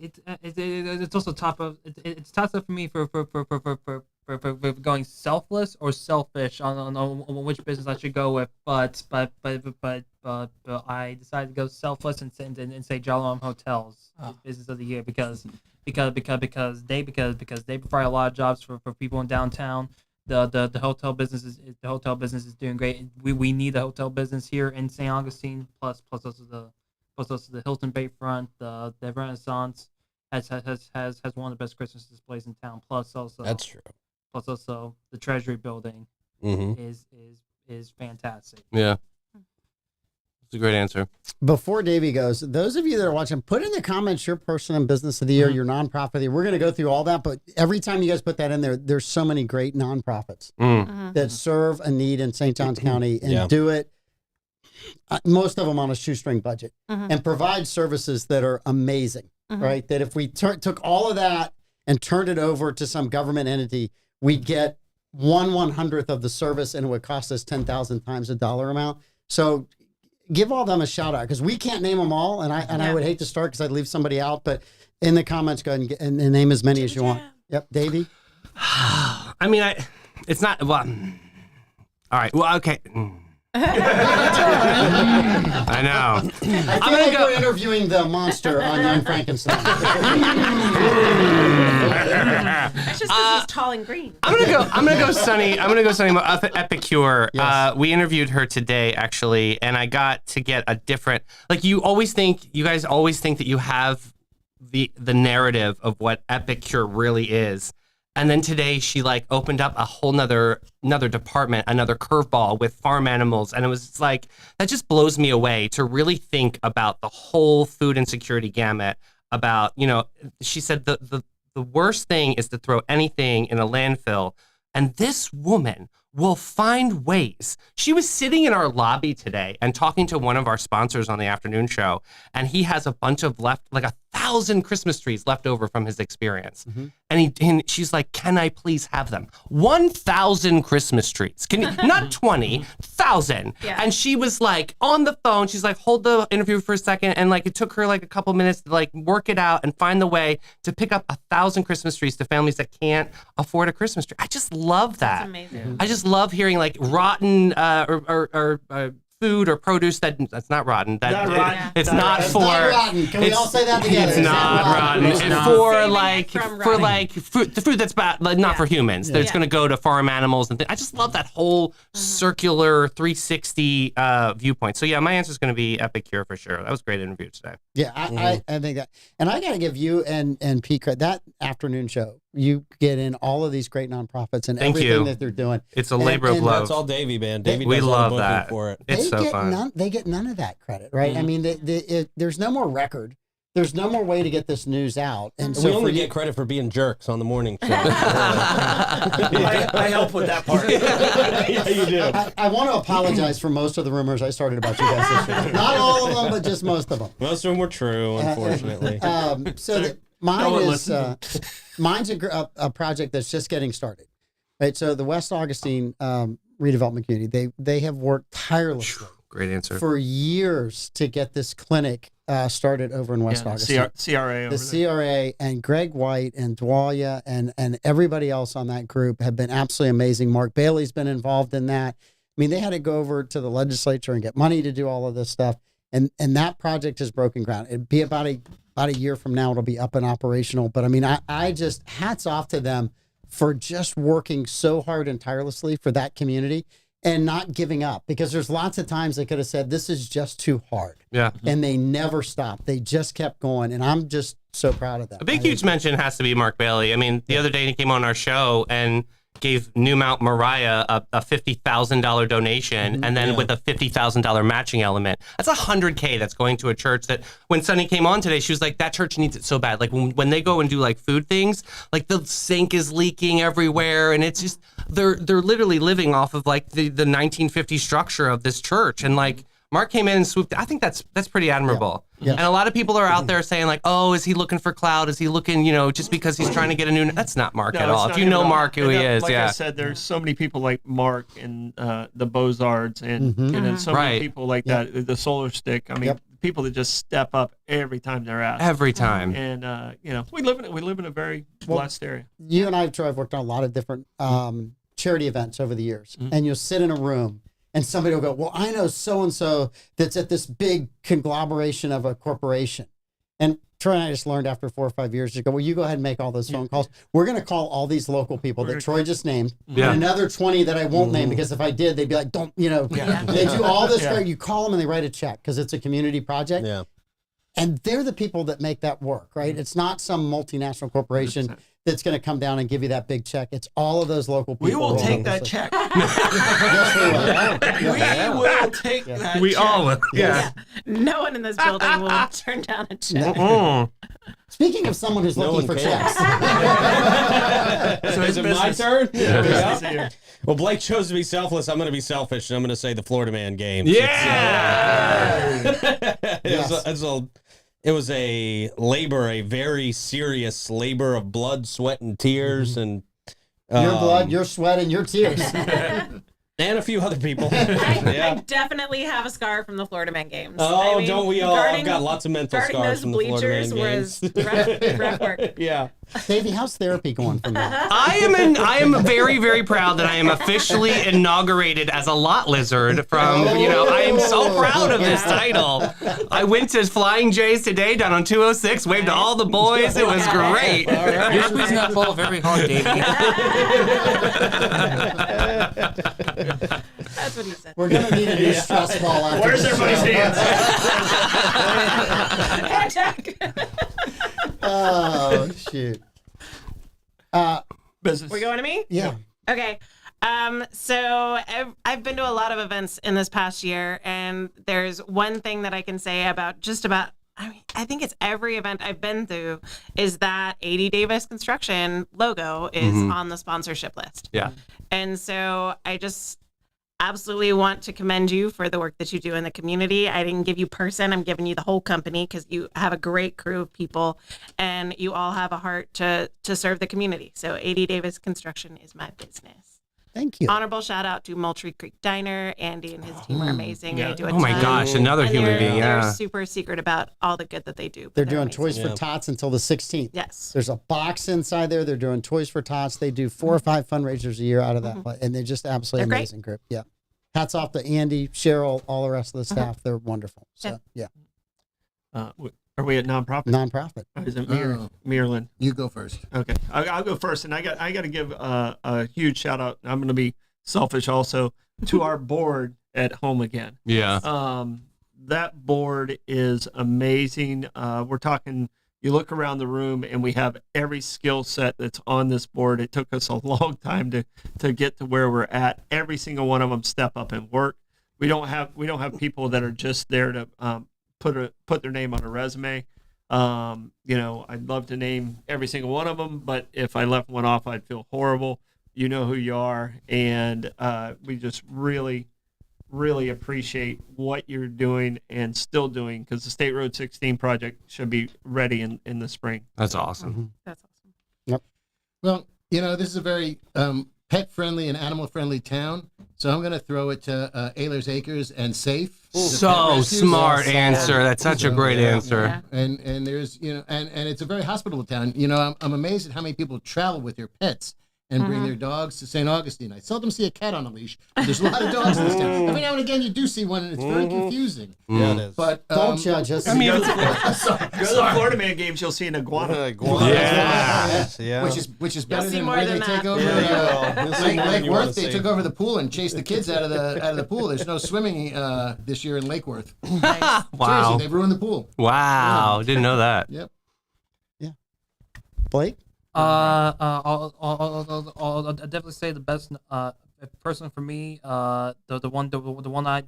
It's also top of it's tough for me for going selfless or selfish on which business I should go with. But I decided to go selfless and say Jalom Hotels business of the year because they provide a lot of jobs for people in downtown. The hotel business is doing great. We need the hotel business here in St. Augustine. Plus also the Hilton Bayfront, the Renaissance has one of the best Christmas displays in town. Plus also the Treasury Building is fantastic. Yeah. It's a great answer. Before Davey goes, those of you that are watching, put in the comments your person and business of the year, your nonprofit of the year. We're going to go through all that, but every time you guys put that in there, there's so many great nonprofits that serve a need in St. Johns County and do it, most of them on a shoestring budget, and provide services that are amazing, right? That if we took all of that and turned it over to some government entity, we'd get 1/100th of the service, and it would cost us 10,000 times the dollar amount. So give all them a shout out, because we can't name them all, and I would hate to start because I'd leave somebody out, but in the comments, go ahead and name as many as you want. Yep, Davey. I mean, it's not, well, all right, well, okay. I know. I feel like we're interviewing the monster on Young Frankenstein. It's just because he's tall and green. I'm gonna go Sunny Epicure. Yes. We interviewed her today actually, and I got to get a different, like you guys always think that you have the narrative of what Epicure really is. And then today she like opened up a whole another department, another curveball with farm animals. And it was like, that just blows me away to really think about the whole food insecurity gamut about, she said the worst thing is to throw anything in a landfill. And this woman will find ways. She was sitting in our lobby today and talking to one of our sponsors on the afternoon show. And he has a bunch of 1,000 Christmas trees left over from his experience. And she's like, can I please have them? 1,000 Christmas trees. Can you, not 20, 1,000. Yeah. And she was like on the phone. She's like, hold the interview for a second. And like, it took her like a couple minutes to like work it out and find the way to pick up 1,000 Christmas trees to families that can't afford a Christmas tree. I just love that. That's amazing. I just love hearing like rotten or food or produce that's not rotten. It's not It's for. not rotten. Can we all say that together? It's not rotten. It's for Saving like it from for rotting. like the food that's bad, like, not for humans. That's going to go to farm animals and things. I just love that whole circular 360 viewpoint. So yeah, my answer is going to be Epicure for sure. That was a great interview today. Yeah, I think that, and I got to give you and Pete credit. That afternoon show, you get in all of these great nonprofits and Thank everything you. that they're doing. It's a labor of and love. That's all Davey, man. Davey We does all the love booking that. for it. It's so get fun. they get none of that credit, right? I mean, there's no more record. There's no more way to get this news out, and so We only for you- get credit for being jerks on the morning show. I help with that part. Yeah, you do. I want to apologize for most of the rumors I started about you guys this year. Not all of them, but just most of them. Most of them were true, unfortunately. Mine one is listened. mine's a project that's just getting started. Right. So the West Augustine redevelopment community, they have worked tirelessly Great answer. for years to get this clinic started over in West Augustine. CRA over The there. CRA and Greg White and Dwalia and everybody else on that group have been absolutely amazing. Mark Bailey's been involved in that. I mean, they had to go over to the legislature and get money to do all of this stuff. And that project has broken ground. It'd be about a year from now, it'll be up and operational. But I mean, I just hats off to them for just working so hard and tirelessly for that community and not giving up, because there's lots of times they could have said, this is just too hard. Yeah. And they never stopped. They just kept going. And I'm just so proud of them. A big, huge mention has to be Mark Bailey. I mean, the other day he came on our show and gave New Mount Moriah a $50,000 donation, and then with a $50,000 matching element. That's $100K that's going to a church that when Sunny came on today, she was like, that church needs it so bad. Like when they go and do like food things, like the sink is leaking everywhere, and it's just they're literally living off of like the 1950s structure of this church. And like Mark came in and swooped. I think that's pretty admirable. Yeah. And a lot of people are out there saying like, oh, is he looking for clout? Is he looking, just because he's trying to get a new? That's not Mark No, at it's all. not If you him know at all. Mark, who he And, is, like yeah. I said, there's so many people like Mark and the Beaux-Arts and so Right. many people like that. The Solar Stick. I mean, people that just step up every time they're asked. Every time. And we live in a very blessed area. You and I, Troy, have worked on a lot of different charity events over the years. And you'll sit in a room and somebody will go, well, I know so-and-so that's at this big conglomeration of a corporation. And Troy and I just learned after 4 or 5 years to go, well, you go ahead and make all those phone calls. We're going to call all these local people that Troy just named, Yeah. and another 20 that I won't name, because if I did, they'd be like, don't, they do all this. Yeah. You call them and they write a check because it's a community project. Yeah. And they're the people that make that work, right? It's not some multinational corporation that's going to come down and give you that big check. It's all of those local people. We will rolling take up that with check. Yes, we will. We will take that We check. all will. Yeah. No one in this building will turn down a check. Speaking of someone who's looking for one cares. checks. So is it my turn? Business here. Well, Blake chose to be selfless. I'm going to be selfish, and I'm going to say the Florida Man game. Yeah. It was a very serious labor of blood, sweat, and tears, and Your blood, your sweat, and your tears. and a few other people. I definitely have a scar from the Florida Man games. Oh, I mean, don't we all? I've guarding- got lots of mental guarding scars those from the Florida bleachers Man games. was rough work. Yeah. Davey, how's therapy going from that? I am very, very proud that I am officially inaugurated as a lot lizard from, I am so proud of this title. I went to Flying J's today down on 206, waved to all the boys. It was great. You're squeezing that ball very hard, Davey. That's what he said. We're going to need a new stress ball after Where's this everybody's show. hands? Oh, shoot. Business. We're going to me? Yeah. Okay. So I've been to a lot of events in this past year, and there's one thing that I can say about I think it's every event I've been through is that A.D. Davis Construction logo is on the sponsorship list. Yeah. And so I just absolutely want to commend you for the work that you do in the community. I didn't give you person, I'm giving you the whole company, because you have a great crew of people and you all have a heart to serve the community. So A.D. Davis Construction is my business. Thank you. Honorable shout out to Moultrie Creek Diner. Andy and his team are amazing. They do a Oh my ton. gosh, another And human they're, being, yeah. They're super secret about all the good that they do. but They're doing amazing. Toys for Tots until the 16th. Yes. There's a box inside there. They're doing Toys for Tots. They do 4 or 5 fundraisers a year out of that. And they're just absolutely They're great. amazing group. Yeah. Hats off to Andy, Cheryl, all the rest of the staff. They're wonderful. So, yeah. Are we at nonprofit? Nonprofit. Or is it Oh. Mirlin? You go first. Okay, I'll go first, and I got to give a huge shout out. I'm going to be selfish also to our board at Home Again. Yeah. That board is amazing. We're talking. You look around the room, and we have every skill set that's on this board. It took us a long time to get to where we're at. Every single one of them step up and work. We don't have people that are just there to put their name on a resume. I'd love to name every single one of them, but if I left one off, I'd feel horrible. You know who you are, and we just really really appreciate what you're doing and still doing, because the State Road 16 project should be ready in the spring. That's awesome. That's awesome. Yep. Well, this is a very pet-friendly and animal-friendly town, so I'm going to throw it to Ayler's Acres and Safe. So smart answer. That's such a great answer. Yeah. And there's, and it's a very hospitable town. I'm amazed at how many people travel with their pets and bring their dogs to St. Augustine. I seldom see a cat on a leash, but there's a lot of dogs in this town. Every now and again you do see one, and it's very confusing. Yeah, it is. But Don't judge us. Go to the Florida Man games, you'll see an iguana. Yeah. which is better see than more where than they take that. over You'll see more than Lake you wanna Worth. They see. took over the pool and chased the kids out of the pool. There's no swimming this year in Lake Worth. Wow. Seriously, they've ruined the pool. Wow. Didn't know that. Yep. Blake? I'll definitely say the best. Personally for me, the one I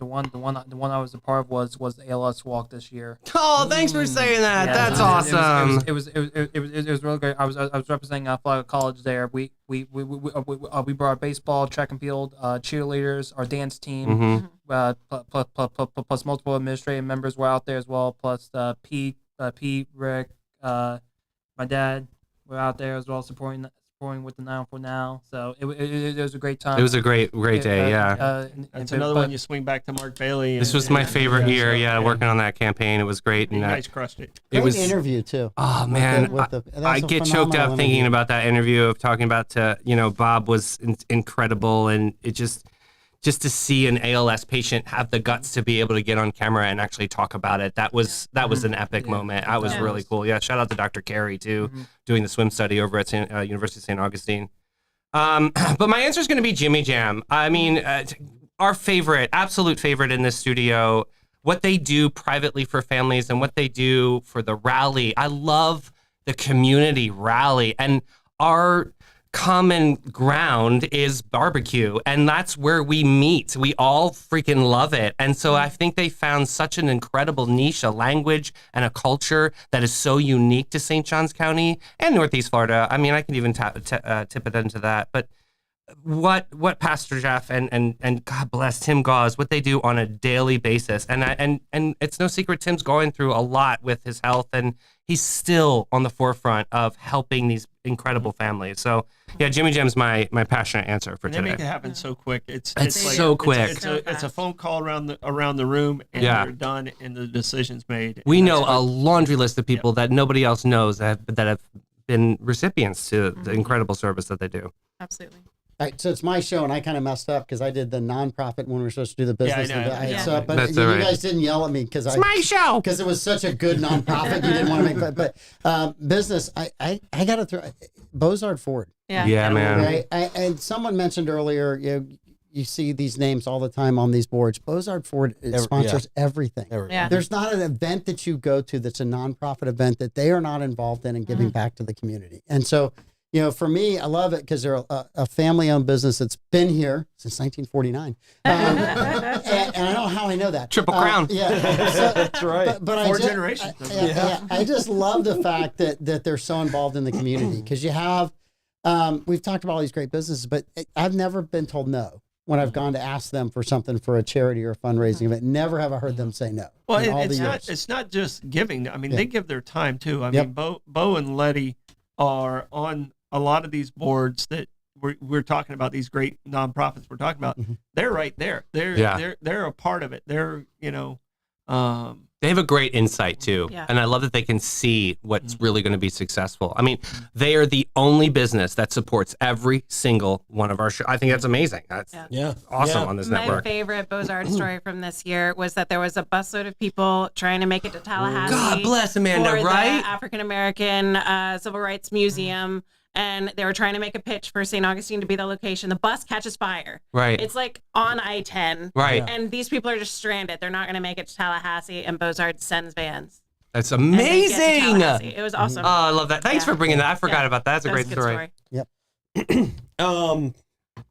was a part of was the ALS walk this year. Oh, thanks for saying that. Yeah. That's awesome. It was really great. I was representing Florida College there. We brought our baseball, track and field, cheerleaders, our dance team, plus multiple administrative members were out there as well. Plus Pete, Rick, my dad were out there as well supporting with the 904 now. So it was a great time. It was a great day. Yeah. That's another one you swing back to Mark Bailey. This was my favorite year. Yeah, working on that campaign. It was great. You And guys crushed it. Great it was interview, too. Oh man, I get choked up thinking about that interview of talking about Bob was incredible, and it just to see an ALS patient have the guts to be able to get on camera and actually talk about it. That was an epic moment. That was really cool. Yeah, shout out to Dr. Carey too, doing the swim study over at University of St. Augustine. But my answer is going to be Jimmy Jam. I mean, our absolute favorite in this studio, what they do privately for families and what they do for the rally. I love the community rally, and our common ground is barbecue, and that's where we meet. We all freaking love it. And so I think they found such an incredible niche, a language and a culture that is so unique to St. Johns County and Northeast Florida. I mean, I can even tip it into that. But what Pastor Jeff and God bless Tim Gauze, what they do on a daily basis. And it's no secret Tim's going through a lot with his health, and he's still on the forefront of helping these incredible families. So yeah, Jimmy Jam's my passionate answer for And they today. make it happen so quick. It's so quick. It's a phone call around the room, and they're done, and the decision's made. We know a laundry list of people that nobody else knows that have been recipients to the incredible service that they do. Absolutely. All right, so it's my show, and I kind of messed up because I did the nonprofit when we were supposed to do the business. Yeah, I know. Yeah. So, but That's you all right. guys didn't yell at me because It's my show. because it was such a good nonprofit. You didn't want to make, but business. I got to throw Bozard Ford. Yeah, man. Right, and someone mentioned earlier, you see these names all the time on these boards. Bozard Ford sponsors everything. Yeah. There's not an event that you go to that's a nonprofit event that they are not involved in and giving back to the community. And so, for me, I love it because they're a family-owned business that's been here since 1949. And I don't know how I know that. Triple Crown. Yeah, so, That's right. but Four I just, generations. I just love the fact that they're so involved in the community because you have, we've talked about all these great businesses, but I've never been told no when I've gone to ask them for something for a charity or a fundraising event. Never have I heard them say no. Well, in all the it's not just giving. I mean, they give their time too. I Yep. mean, Bo and Letty are on a lot of these boards that we're talking about, these great nonprofits we're talking about. They're right there. They're a part of it. They're They have a great insight too. Yeah. And I love that they can see what's really going to be successful. I mean, they are the only business that supports every single one of our shows. I think that's amazing. That's awesome on this My network. favorite Bozard story from this year was that there was a busload of people trying to make it to Tallahassee. God bless Amanda, for right? the African American Civil Rights Museum. And they were trying to make a pitch for St. Augustine to be the location. The bus catches fire. Right. It's like on I-10. Right. And these people are just stranded. They're not going to make it to Tallahassee. And Bozard sends vans. That's And they get to amazing. Tallahassee. It was awesome. Oh, I love that. Thanks for bringing that. I forgot about that. That's a That was great good story. I'm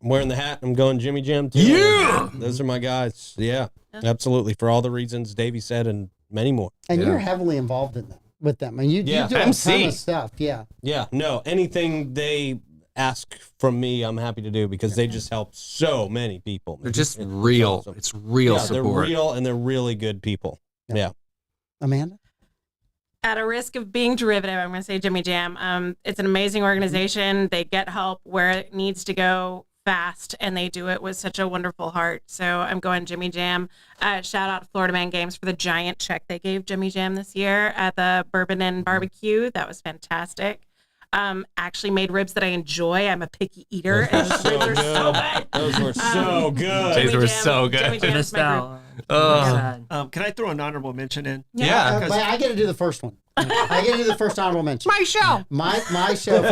wearing the hat. I'm going Jimmy Jam too. Yeah. Those are my guys. Yeah, absolutely. For all the reasons Davey said and many more. And you're heavily involved in them with them. And you do a MC. ton of stuff. Yeah. Yeah, no, anything ask from me, I'm happy to do because they just help so many people. They're just real. Awesome. It's real support. They're real and they're really good people. Yeah. Amanda? At a risk of being derivative, I'm going to say Jimmy Jam. It's an amazing organization. They get help where it needs to go fast, and they do it with such a wonderful heart. So I'm going Jimmy Jam. Shout out to Florida Man Games for the giant check they gave Jimmy Jam this year at the Bourbon and Barbecue. That was fantastic. Actually made ribs that I enjoy. I'm a picky eater, and those ribs are so good. Those were so good. Those were Jam- so good. Jimmy Jam's Missed my group. out. Oh. Can I throw an honorable mention in? Yeah. But I get to do the first one. I get to do the first honorable mention. My show. My show.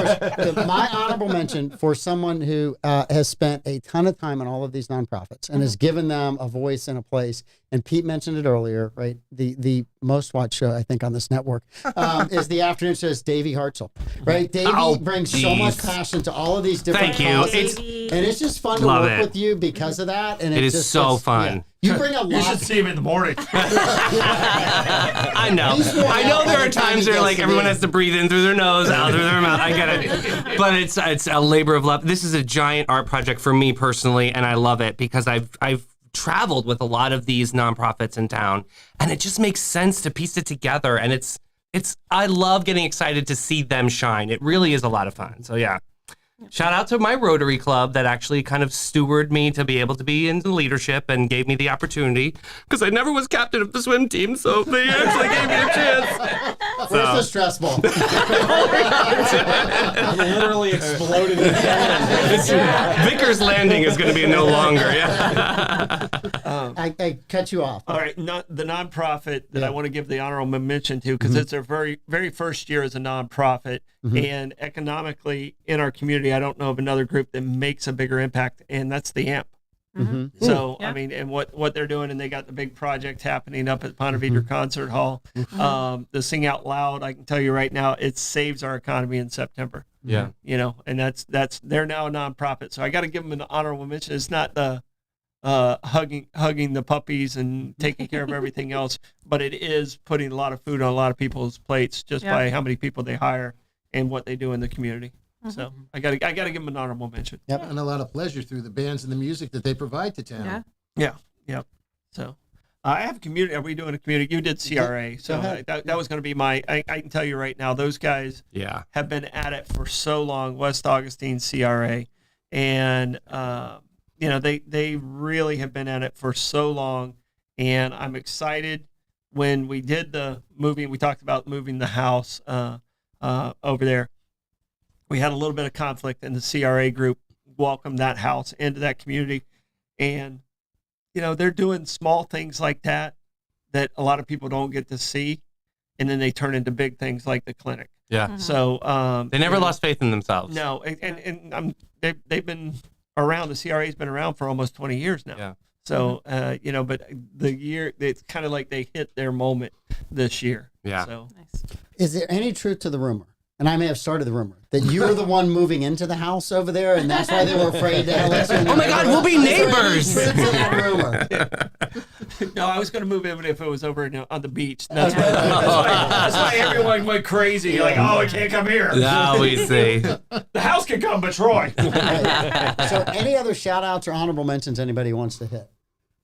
My honorable mention for someone who has spent a ton of time on all of these nonprofits and has given them a voice and a place. And Pete mentioned it earlier, right? The most watched show I think on this network is the afternoon show. Is Davey Hartzell, right? Davey brings so much passion to all of these different Thank you. causes, and it's just fun to Love work it. with you because of that. And It is just, so it's- fun. yeah. You bring a lot. You should see him in the morning. I know. He's worn I know out there by are the time times he where gets like to everyone me. has to breathe in through their nose, out through their mouth. I get it. But it's a labor of love. This is a giant art project for me personally, and I love it because I've traveled with a lot of these nonprofits in town, and it just makes sense to piece it together. And it's I love getting excited to see them shine. It really is a lot of fun. So yeah. Shout out to my Rotary Club that actually kind of stewarded me to be able to be in leadership and gave me the opportunity because I never was captain of the swim team, so they actually gave me a chance. Where's the stress ball? Literally exploded in Vickers Landing is going to be no longer. Yeah. I cut you off. All right, the nonprofit that I want to give the honorable mention to because it's their very, very first year as a nonprofit, and economically in our community, I don't know of another group that makes a bigger impact, and that's the AMP. So I mean, and what they're doing, and they got the big project happening up at Ponte Vedra Concert Hall. The Sing Out Loud, I can tell you right now, it saves our economy in September. Yeah. You know, and that's they're now a nonprofit, so I got to give them an honorable mention. It's not the hugging the puppies and taking care of everything else, but it is putting a lot of food on a lot of people's plates just by how many people they hire and what they do in the community. So I gotta give them an honorable mention. And a lot of pleasure through the bands and the music that they provide to town. Yeah. So I have a community. Are we doing a community? You did CRA, so that was going to be my. I can tell you right now, those guys have been at it for so long. West Augustine CRA, and you know they really have been at it for so long, and I'm excited when we did the moving. We talked about moving the house over there. We had a little bit of conflict, and the CRA group welcomed that house into that community, and you know they're doing small things like that a lot of people don't get to see, and then they turn into big things like the clinic. Yeah. So They never lost faith in themselves. No, and they've been around. The CRA's been around for almost 20 years now. Yeah. So you know, but the year it's kind of like they hit their moment this year. Yeah. So Nice. Is there any truth to the rumor? And I may have started the rumor that you were the one moving into the house over there, and that's why they were afraid to let you in. Oh my God, we'll be neighbors. Is there any truth to that rumor? no, I was going to move in if it was over on the beach. That's why everyone went crazy. Like, oh, it can't come here. Now we see. The house can come, but Troy. Right. So, any other shout outs or honorable mentions anybody wants to hit?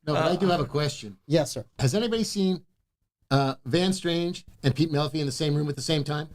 No, but I do have a question. Yes, sir. Has anybody seen Van Strange and Pete Melfi in the same room at the same time?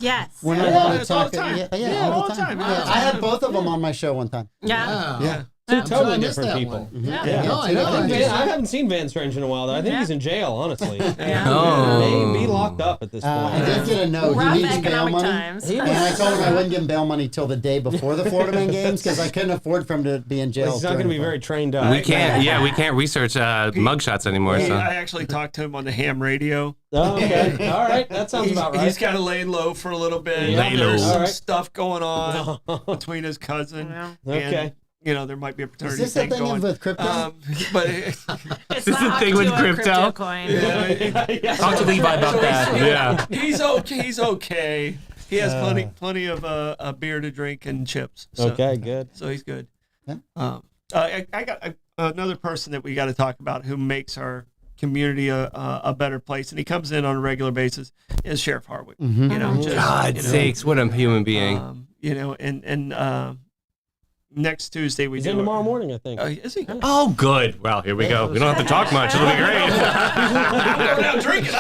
Yes. We're not Yeah, allowed to it's all talk. the time. Yeah, all the time. Yeah. I had both of them on my show one time. Yeah. Yeah. I'm sorry Totally I missed different that people. one. Yeah. No, I know. I haven't seen Van Strange in a while, though. I think Yeah. he's in jail, honestly. Oh. He may be locked up at this point. I did get a note. Rough He needs bail economic money. times. And I told him I wouldn't give him bail money till the day before the Florida Man games because I couldn't afford for him to be in jail. He's not going to be very trained up. We can't research mugshots anymore. So. I actually talked to him on the ham radio. Oh, okay. All right. That sounds about right. He's kind of laying low for a little bit. Lay low. There's some All right. stuff going on between his cousin. Yeah. And, Okay. you know, there might be a Is paternity this the thing thing going. with crypto? But It's This is the not thing with up to a crypto. coin. Talk to Levi about that. Yeah. he's okay. He's okay. He has plenty of a beer to drink and chips. So, Okay, good. So he's good. Yeah. I got another person that we got to talk about who makes our community a better place, and he comes in on a regular basis. Is Sheriff Harwick? You know, just, God's sakes, what a human being. and next Tuesday we He's do in tomorrow morning, I think. Is he? Oh, good. Well, here we go. We don't have to talk much. It'll be great. I'm going out drinking.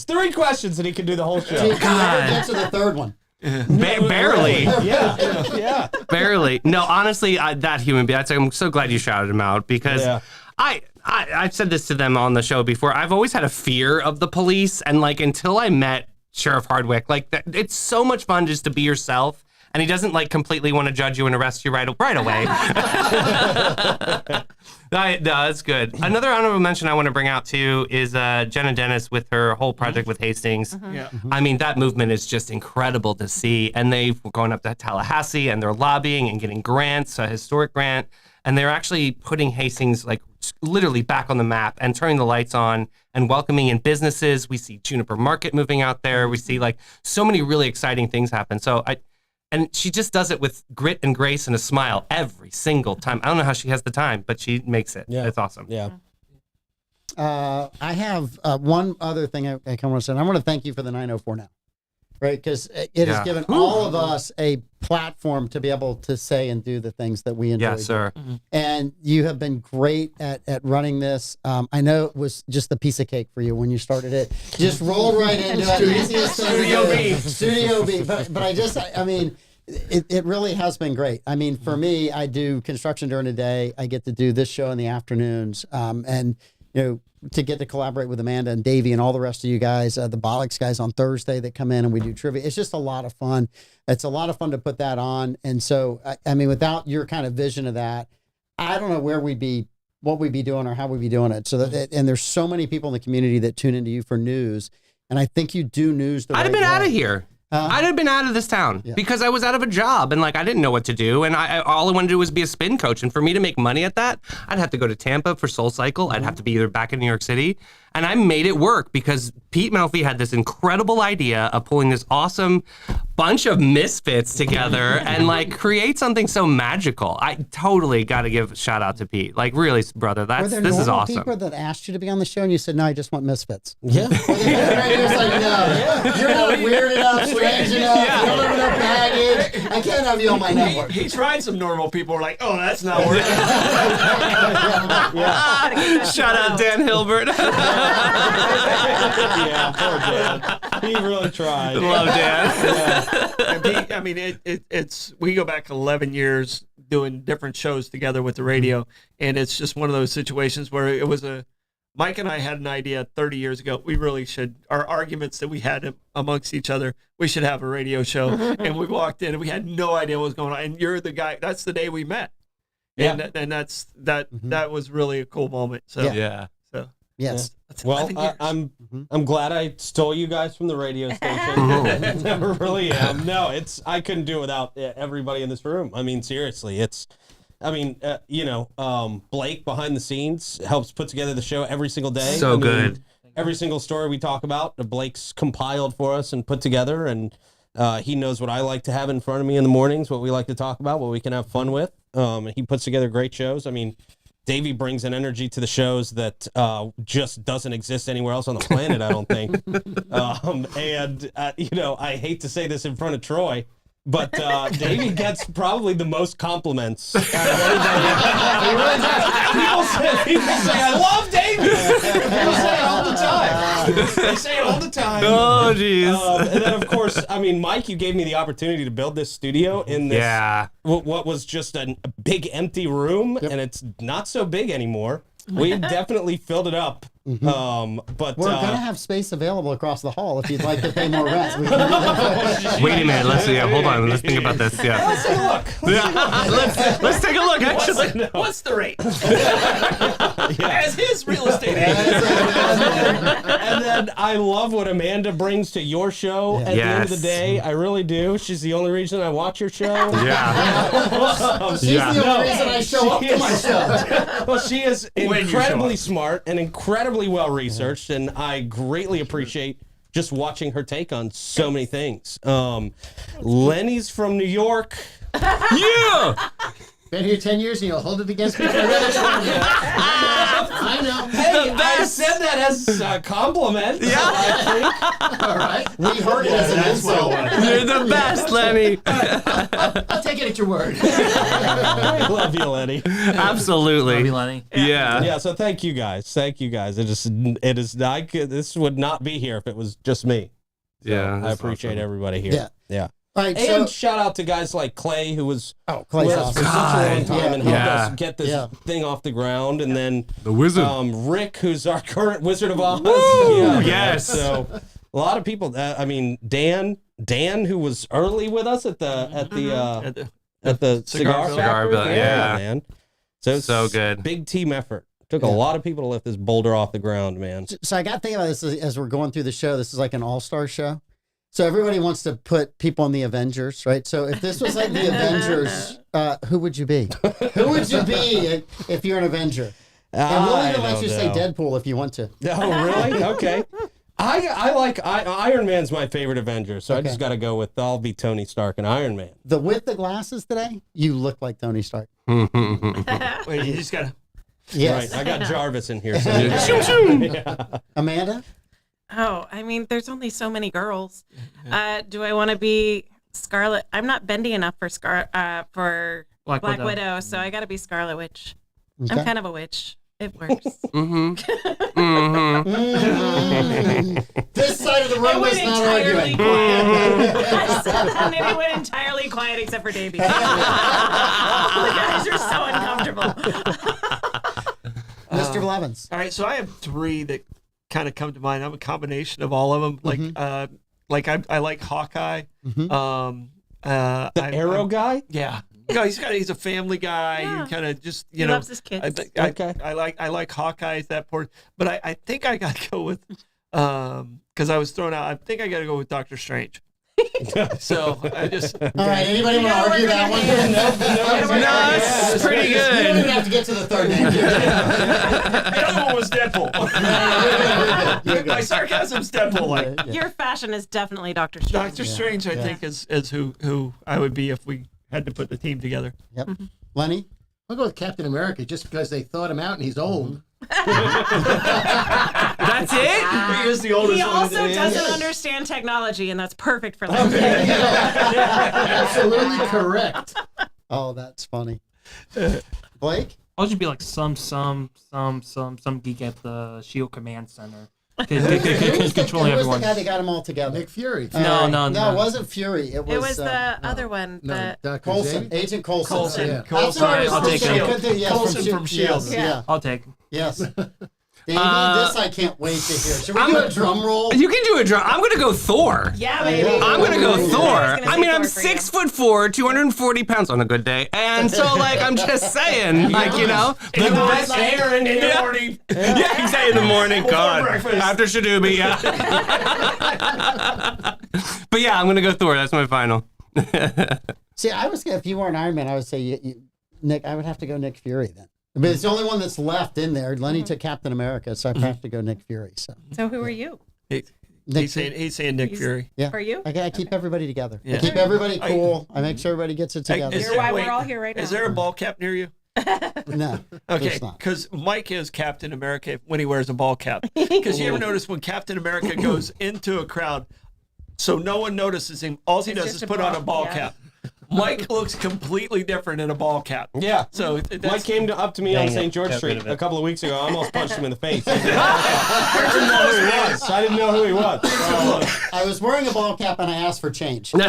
Three questions, and he can do the whole show. Can you ever get to the third one? Barely. Yeah. Barely. No, honestly, that human being, I'm so glad you shouted him out because I've said this to them on the show before. I've always had a fear of the police. And like, until I met Sheriff Hardwick, like it's so much fun just to be yourself. And he doesn't like completely want to judge you and arrest you right away. No, that's good. Another honorable mention I want to bring out too is Jenna Dennis with her whole project with Hastings. Yeah. I mean, that movement is just incredible to see. And they've gone up to Tallahassee and they're lobbying and getting grants, a historic grant. And they're actually putting Hastings like literally back on the map and turning the lights on and welcoming in businesses. We see Juniper Market moving out there. We see like so many really exciting things happen. And she just does it with grit and grace and a smile every single time. I don't know how she has the time, but she makes it. Yeah. It's awesome. Yeah. I have one other thing I kind of want to say. And I want to thank you for the 904 now, right? Because it has given all of us a platform to be able to say and do the things that we enjoy. Yes, sir. And you have been great at running this. I know it was just a piece of cake for you when you started it. Just rolled right into it. Easiest thing to do. Studio B. But I mean, it really has been great. I mean, for me, I do construction during the day. I get to do this show in the afternoons. And, you know, to get to collaborate with Amanda and Davey and all the rest of you guys, the Bollocks guys on Thursday that come in and we do trivia. It's just a lot of fun. It's a lot of fun to put that on. And so, I mean, without your kind of vision of that, I don't know what we'd be doing or how we'd be doing it. So and there's so many people in the community that tune into you for news. And I think you do news the I'd have been out of here. I'd have been out of this town because I was out of a job and like I didn't know what to do, and all I wanted to do was be a spin coach. And for me to make money at that, I'd have to go to Tampa for Soul Cycle. I'd have to be either back in New York City, and I made it work because Pete Melfi had this incredible idea of pulling this awesome bunch of misfits together and like create something so magical. I totally got to give a shout out to Pete. Like really, brother, this is awesome. People that asked you to be on the show and you said no, I just want misfits. Yeah. You're like, no, you're not weird enough, strange enough. You don't have enough baggage. I can't have you on my network. He tried some normal people were like, oh, that's not working. Shout out Dan Hilbert. Yeah, poor Dan. He really tried. Love Dan. And Pete, I mean, it's we go back 11 years doing different shows together with the radio, and it's just one of those situations where it was Mike and I had an idea 30 years ago. We really should, our arguments that we had amongst each other, we should have a radio show. And we walked in and we had no idea what was going on. And you're the guy, that's the day we met. And that was really a cool moment. So Yeah. So yes. Well, I'm glad I stole you guys from the radio station. Never really am. No, I couldn't do it without everybody in this room. I mean, seriously, Blake behind the scenes helps put together the show every single day. So good. Every single story we talk about, Blake's compiled for us and put together, and he knows what I like to have in front of me in the mornings, what we like to talk about, what we can have fun with. He puts together great shows. I mean, Davey brings an energy to the shows that just doesn't exist anywhere else on the planet, I don't think. I hate to say this in front of Troy, but Davey gets probably the most compliments out of anybody. He really does. People say, I love Davey. They say it all the time. They say it all the time. Oh, jeez. And then, of course, I mean, Mike, you gave me the opportunity to build this studio in this, what was just a big empty room, and it's not so big anymore. We definitely filled it up. But we're gonna have space available across the hall if you'd like to pay more rent. Wait a minute. Hold on. Let's think about this. Yeah. Let's take a look. Let's take a look. Actually, what's the rate? As his real estate agent. And then I love what Amanda brings to your show at the end of the day. I really do. She's the only reason I watch your show. Yeah. She's the only reason I show up to my show. Well, she is incredibly smart and incredibly well researched, and I greatly appreciate just watching her take on so many things. Lenny's from New York. Yeah. Been here 10 years and you'll hold it against me for another 20 years. I know. Hey, I said that as a compliment. Yeah. All right. We heard it as an insult. You're the best, Lenny. I'll take it at your word. I love you, Lenny. Absolutely. Love you, Lenny. Yeah. Yeah, so thank you guys. Thank you guys. It is this would not be here if it was just me. So Yeah, I that's appreciate awesome. everybody here. Yeah. Yeah. All right, And so shout out to guys like Clay, who was Clay's with us for awesome. such a long time Yeah. and helped Yeah. us get this Yeah. thing off the ground. And then The wizard. Rick, who's our current Wizard of Oz. Woo! Yes. So a lot of people. I mean, Dan, who was early with us at the cigar Cigar Bill, yeah. man. So So good. Big team effort. Took a lot of people to lift this boulder off the ground, man. So I got thinking about this as we're going through the show. This is like an all-star show. So everybody wants to put people in the Avengers, right? So if this was like the Avengers, who would you be? Who would you be if you're an Avenger? And we'll even let you say Deadpool if you want to. Oh, really? Okay. I like Iron Man's my favorite Avenger, so I just got to go with I'll be Tony Stark and Iron Man. With the glasses today, you look like Tony Stark. Wait, you just gotta. Yes. Right. I got Jarvis in here. So Amanda? Oh, I mean, there's only so many girls. Do I want to be Scarlet? I'm not bendy enough for Black Widow, so I got to be Scarlet Witch. Okay. I'm kind of a witch. It works. This side of the room is not arguing. And then it went entirely quiet except for Davey. The guys are so uncomfortable. Mr. Blevins. All right, so I have three that kind of come to mind. I'm a combination of all of them. Like I like Hawkeye. the Arrow guy? Yeah. You know, he's a family guy. Yeah. He kind of just He loves his kids. I like Hawkeye at that point, but I think I got to go with because I was thrown out. I think I got to go with Doctor Strange. So I just All right, anybody want to argue that one? No, it's pretty You don't even good. have to get to the third name. the other one was Deadpool. My sarcasm's Deadpool. Like Your fashion is definitely Dr. Strange. Doctor Strange, I think is who I would be if we had to put the team together. Yep. Lenny? I'll go with Captain America just because they thought him out and he's old. That's it? He is the oldest He one. also doesn't understand technology, and that's perfect for Lenny. Absolutely correct. Oh, that's funny. Blake? I'll just be like some geek at the Shield Command Center. Who was the Controlling everyone. guy that got them all together? Nick Fury. No, No, it wasn't Fury. It It was was the other one. No, Dr. Coulson. Xavier? Agent Coulson. Coulson. Yeah. That's what I was I'll take thinking. it. Could do- yes, Coulson from Shield. Yes, Yeah. yeah. I'll take. Yes. Davey, this I can't wait to hear. Should we do a drum roll? You can do a drum. I'm gonna go Thor. Yeah, baby. I'm gonna go Yeah. Thor. I was gonna I mean, say I'm Thor for you. 6'4", 240 pounds on a good day, and so like I'm just saying, like you know, the best air in the morning. Yeah, exactly in the morning. God, breakfast. after Shadooby, yeah. But yeah, I'm gonna go Thor. That's my final. See, I was if you weren't Iron Man, I would say Nick. I would have to go Nick Fury then. I mean, it's the only one that's left in there. Lenny took Captain America, so I have to go Nick Fury. So So who are you? Nick He's saying Nick Fury. yeah, For you? I keep everybody together. I Yeah. keep everybody cool. I make sure everybody gets it together. Is You're why wait, we're all here right now. Is there a ball cap near you? No, Okay, there's not. because Mike is Captain America when he wears a ball cap. Because you ever notice when Captain America goes into a crowd, so no one notices him, all he does just is a put on a ball, ball yeah. cap. Mike looks completely different in a ball cap. Yeah. So Mike that's, came up to me on Dang it. St. George Got rid Street of it. a couple of weeks ago. I almost punched him in the face. I didn't know who he was. I didn't know who he was. I was wearing a ball cap and I asked for change. It was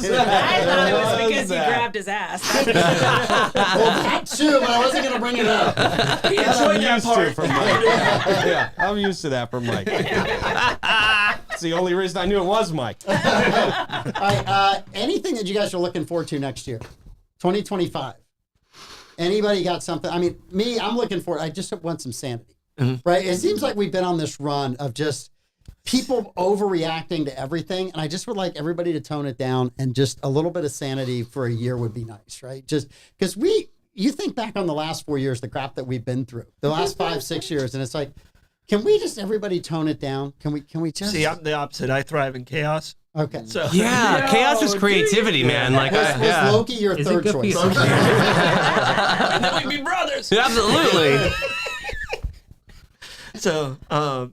I thought it was because you grabbed his ass. Well, that too, but I wasn't going to bring it up. he enjoyed that used to part. from Mike. Yeah, I'm used to that from Mike. It's the only reason I knew it was Mike. All right, anything that you guys are looking forward to next year, 2025? Anybody got something? I mean, me, I'm looking for. I just want some sanity, right? It seems like we've been on this run of just people overreacting to everything, and I just would like everybody to tone it down and just a little bit of sanity for a year would be nice, right? Just because you think back on the last 4 years, the crap that we've been through, the last 5-6 years, and it's like, can we just everybody tone it down? Can we just See, I'm the opposite. I thrive in chaos. okay? So Yeah, chaos is creativity, man. Like, Was yeah. Loki your Is it third good for choice? you? and then we'd be brothers. Absolutely. So, no,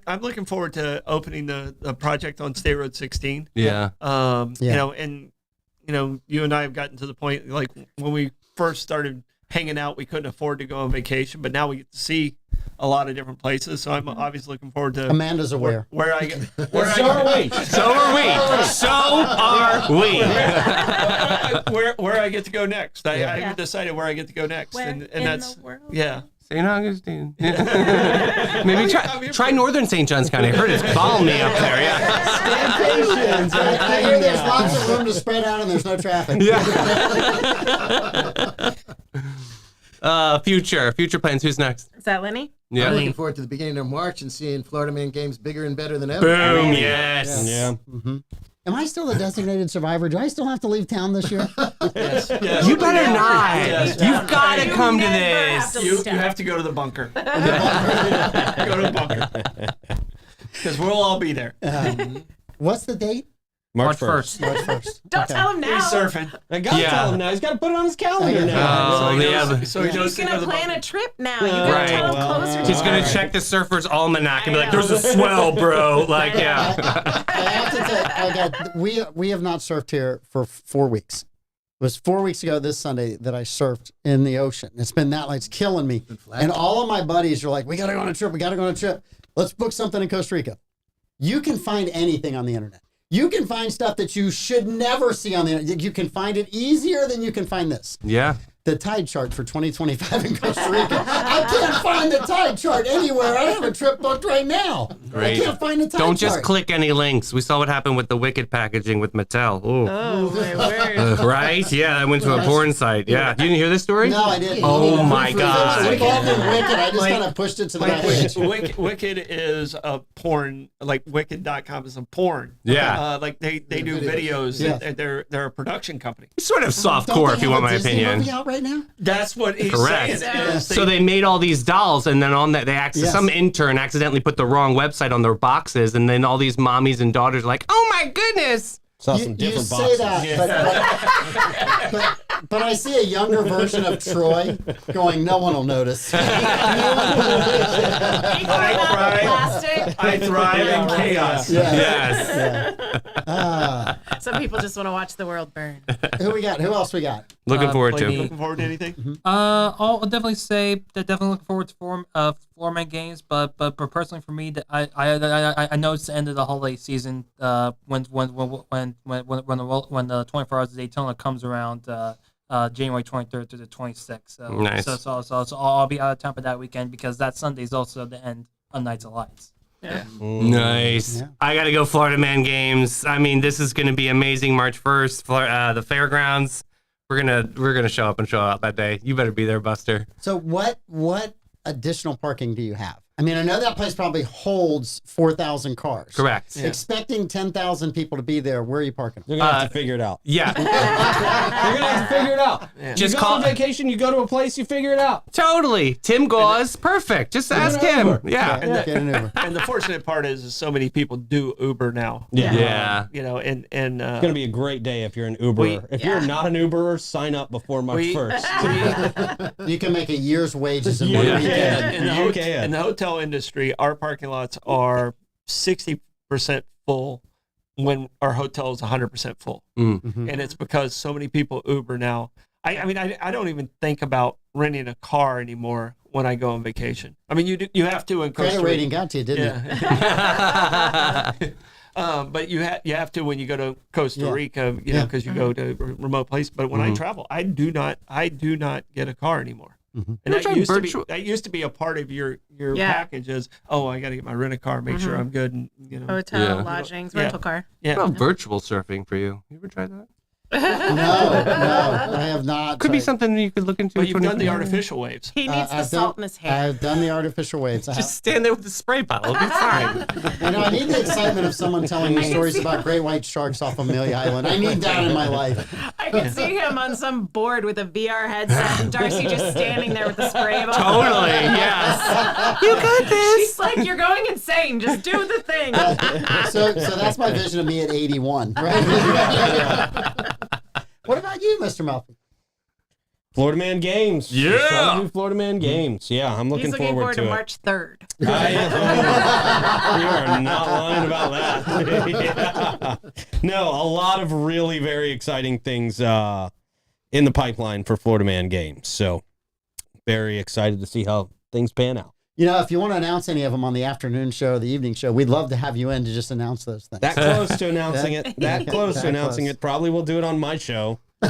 I'm looking forward to opening the project on State Road 16. Yeah. You and I have gotten to the point, like when we first started hanging out, we couldn't afford to go on vacation, but now we get to see a lot of different places. So I'm obviously looking forward to Amanda's aware. where I get. So are we. So are we. So are we. Where I get to go next. I haven't decided where I get to go next, Where and in that's the world? St. Augustine. Maybe try northern St. Johns County. I heard it's balmy up there. Yeah. Staycations. I hear there's lots of room to spread out and there's no traffic. Future plans. Who's next? Is that Lenny? Yeah. I'm looking forward to the beginning of March and seeing Florida Man games bigger and better than ever. Boom. Yes. Yeah. Am I still the designated survivor? Do I still have to leave town this year? yes. You better not. Yes. You've got to come to never this. have You have to go to the bunker. Go to the bunker. Because we'll all be there. What's the date? March 1st. 1st. March 1st. Don't tell him now. He's surfing. I got to Yeah. tell him now. He's got to put it on his calendar now. Oh, yeah. So he knows He's to going go to to the plan bunker. a trip now. You got to Right. tell him Well, closer He's to going it. to check the surfer's almanac and be like, I know. there's a swell, bro. Like, yeah. I have to tell you, we have not surfed here for 4 weeks. It was 4 weeks ago this Sunday that I surfed in the ocean. It's been that like, it's killing me. And all of my buddies are like, we got to go on a trip. We got to go on a trip. Let's book something in Costa Rica. You can find anything on the internet. You can find stuff that you should never see on the internet. You can find it easier than you can find this. Yeah. The tide chart for 2025 in Costa Rica. I can't find the tide chart anywhere. I have a trip booked right now. Great. I can't find the tide Don't chart. just click any links. We saw what happened with the Wicked packaging with Mattel. Ooh. Oh, my word. Right? Yeah, I went to a porn site. Yeah. You didn't hear this story? No, I didn't. Oh, my So God. we've all been Wicked. I just kind of pushed it to the back edge. Wicked is a porn, like Wicked.com is a porn. Yeah. Like they do videos. Yeah. They're a production company. Sort of softcore, Don't they if you have want a my Disney opinion. movie out right now? That's what he's Correct. saying. So they made all these dolls, and then on that, Yes. some intern accidentally put the wrong website on their boxes, and then all these mommies and daughters are like, "Oh my goodness!" Saw You some different say boxes. that, but I see a younger version of Troy going, no one will notice. He threw out the plastic. I thrive in chaos. Yes. Some people just want to watch the world burn. Who we got? Who else we got? Looking forward to. Looking forward to anything? I'll definitely say that definitely looking forward to Florida games, but personally for me, that I know it's the end of the holiday season. When the 24 Hours of Daytona comes around, January 23rd to the 26th. So Nice. So I'll be out of town for that weekend because that Sunday is also the end of Nights of Lights. Yeah. Nice. Yeah. I got to go Florida Man games. I mean, this is going to be amazing. March 1st, the fairgrounds. We're gonna show up and show out that day. You better be there, Buster. So what additional parking do you have? I mean, I know that place probably holds 4,000 cars. Correct. Yeah. Expecting 10,000 people to be there, where are you parking? You're going to have to figure it out. Yeah. You're going to have to figure it out. Yeah. Just You go call- on vacation, you go to a place, you figure it out. Totally. Tim Gauze, perfect. Just ask him. Uber. Yeah. Get an Uber. And the fortunate part is so many people do Uber now. Yeah. You know, and It's going to be a great day if you're an Uberer. If you're not an Uberer, sign up before March 1st. You can make a year's wages in Yeah. one Yeah. weekend. in the hotel industry, our parking lots are 60% full when our hotel is 100% full. Mm-hmm. And it's because so many people Uber now. I mean, I don't even think about renting a car anymore when I go on vacation. I mean, you have to in Costa Credit Rica. rating got to you, didn't it? Yeah. But you have to when you go to Costa Rica, you know, because you go to a remote place. But when I travel, I do not get a car anymore. And that used to be a part of your package is, oh, I got to get my rent a car, make sure I'm good, and you know. Hotel, lodgings, rental car. Yeah. What about virtual surfing for you? You ever tried that? No, I have not. Could be tried. something you could look into. But you've done the 2024. artificial waves. He needs the I've salt done- in his hair. I've done the artificial waves. Just stand there with the spray bottle. It'll be fine. I need the excitement of someone telling me stories about great white sharks off Amelia Island. I need that in my life. I can see him on some board with a VR headset and Darcy just standing there with the spray bottle. Totally. Yes. You got this. She's like, you're going insane. Just do the thing. So that's my vision of me at 81. Right? What about you, Mr. Melfi? Florida Man Games. Yeah. We're starting to do Florida Man Games. Yeah, I'm He's looking looking forward to it. March 3rd. You are not lying about that. Yeah. No, a lot of really very exciting things in the pipeline for Florida Man Games. So very excited to see how things pan out. You know, if you want to announce any of them on the afternoon show or the evening show, we'd love to have you in to just announce those things. That close to announcing it. That close to announcing it. Probably we'll do it on my show. Why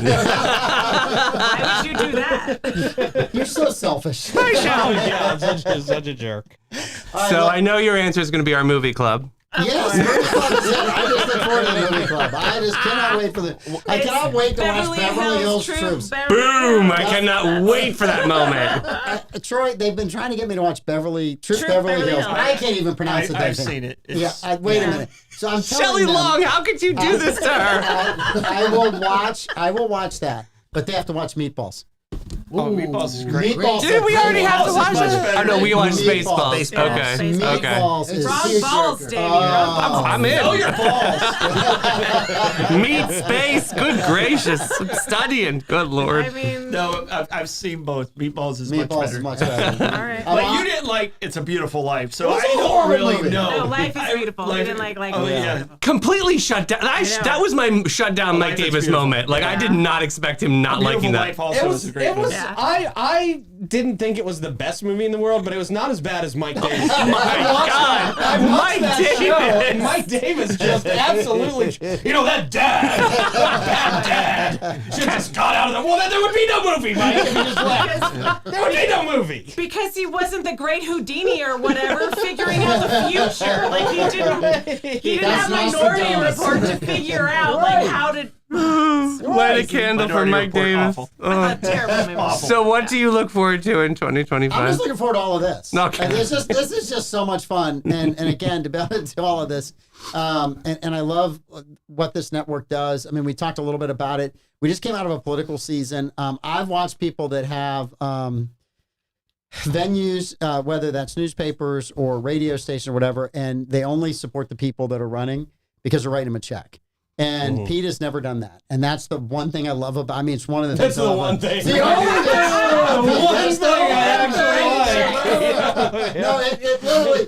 would you do that? You're so selfish. Oh, yeah, I'm such a jerk. So I know your answer is going to be our movie club. Yes, movie club is it. I just look forward to the movie club. I just cannot wait for I cannot wait to watch Beverly Hills Troops. Boom! I cannot wait for that moment. Troy, they've been trying to get me to watch Beverly Hills. I can't even pronounce it. I've seen it. Wait a minute. So I'm telling Shelley them, Long, how could you do this to her? I will watch that, but they have to watch Meatballs. Oh, Meatballs is great. Dude, we already have to watch Much it. better Oh no, we watched Meatballs. Spaceballs. Yeah, Okay. Spaceballs. Okay. Meatballs is Wrong huge. balls, Davey. I'm in. Know your balls. Meat space. Good gracious. I'm studying. Good lord. I mean, No, I've seen both. Meatballs is much Meatballs better. is much better. all right. But you didn't like It's a Beautiful Life, so It's I a don't horrible really movie. know. No, Life is Beautiful. You didn't like Oh, Life is yeah. Beautiful. Completely shut down. That was my shut down Mike Life is Davis Beautiful. moment. Like I did not expect him not Beautiful liking that. Life also is a great movie. Yeah. I didn't think it was the best movie in the world, but it was not as bad as Mike Davis. My God, Mike Davis. Mike Davis just absolutely, that bad dad, should just got out of the. Well, then there would be no movie, Mike. If he just left, there would be no movie. Because he wasn't the great Houdini or whatever, figuring out the future. Like he didn't have Minority Report to figure out like how to. Light a candle for Minority Mike Report, Davis. awful. Ugh. Terrible movie. Awful. So what do you look forward to in I'm 2025? just looking forward to all of this. Okay. And this is just so much fun. And again, to be able to do all of this, and I love what this network does. I mean, we talked a little bit about it. We just came out of a political season. I've watched people that have venues, whether that's newspapers or radio stations or whatever, and they only support the people that are running because they're writing them a check. And Pete has never done that. And that's the one thing I love about, I mean, it's one of the That's things. the one thing. The only One thing I actually like. No, it literally,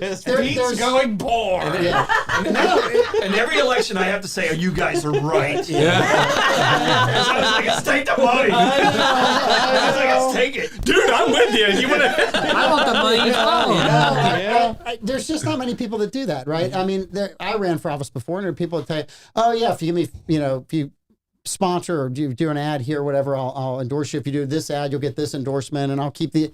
Pete's going poor. In every election, I have to say, you guys are right. So I was like, let's take the money. I was like, let's take it. Dude, I'm with you. You want to? I want the money as well. there's just not many people that do that, right? I mean, I ran for office before, and there are people that tell you, oh, yeah, if you give me, if you sponsor or do an ad here or whatever, I'll endorse you. If you do this ad, you'll get this endorsement, and I'll keep the,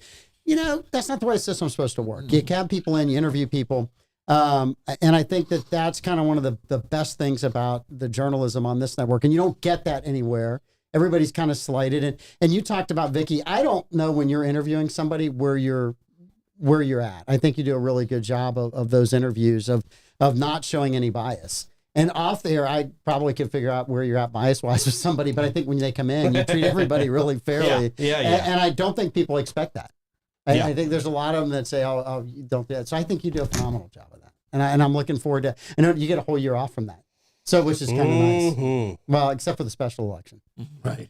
that's not the way the system's supposed to work. You have people in, you interview people. And I think that's kind of one of the best things about the journalism on this network. And you don't get that anywhere. Everybody's kind of slighted. And you talked about Vicky. I don't know when you're interviewing somebody where you're at. I think you do a really good job of those interviews of not showing any bias. And off there, I probably could figure out where you're at bias-wise with somebody. But I think when they come in, you treat everybody really fairly. Yeah. And I don't think people expect that. I think there's a lot of them that say, oh, you don't do that. So I think you do a phenomenal job of that. And I'm looking forward to, and you get a whole year off from that. So, which is kind of nice. Well, except for the special election. Right.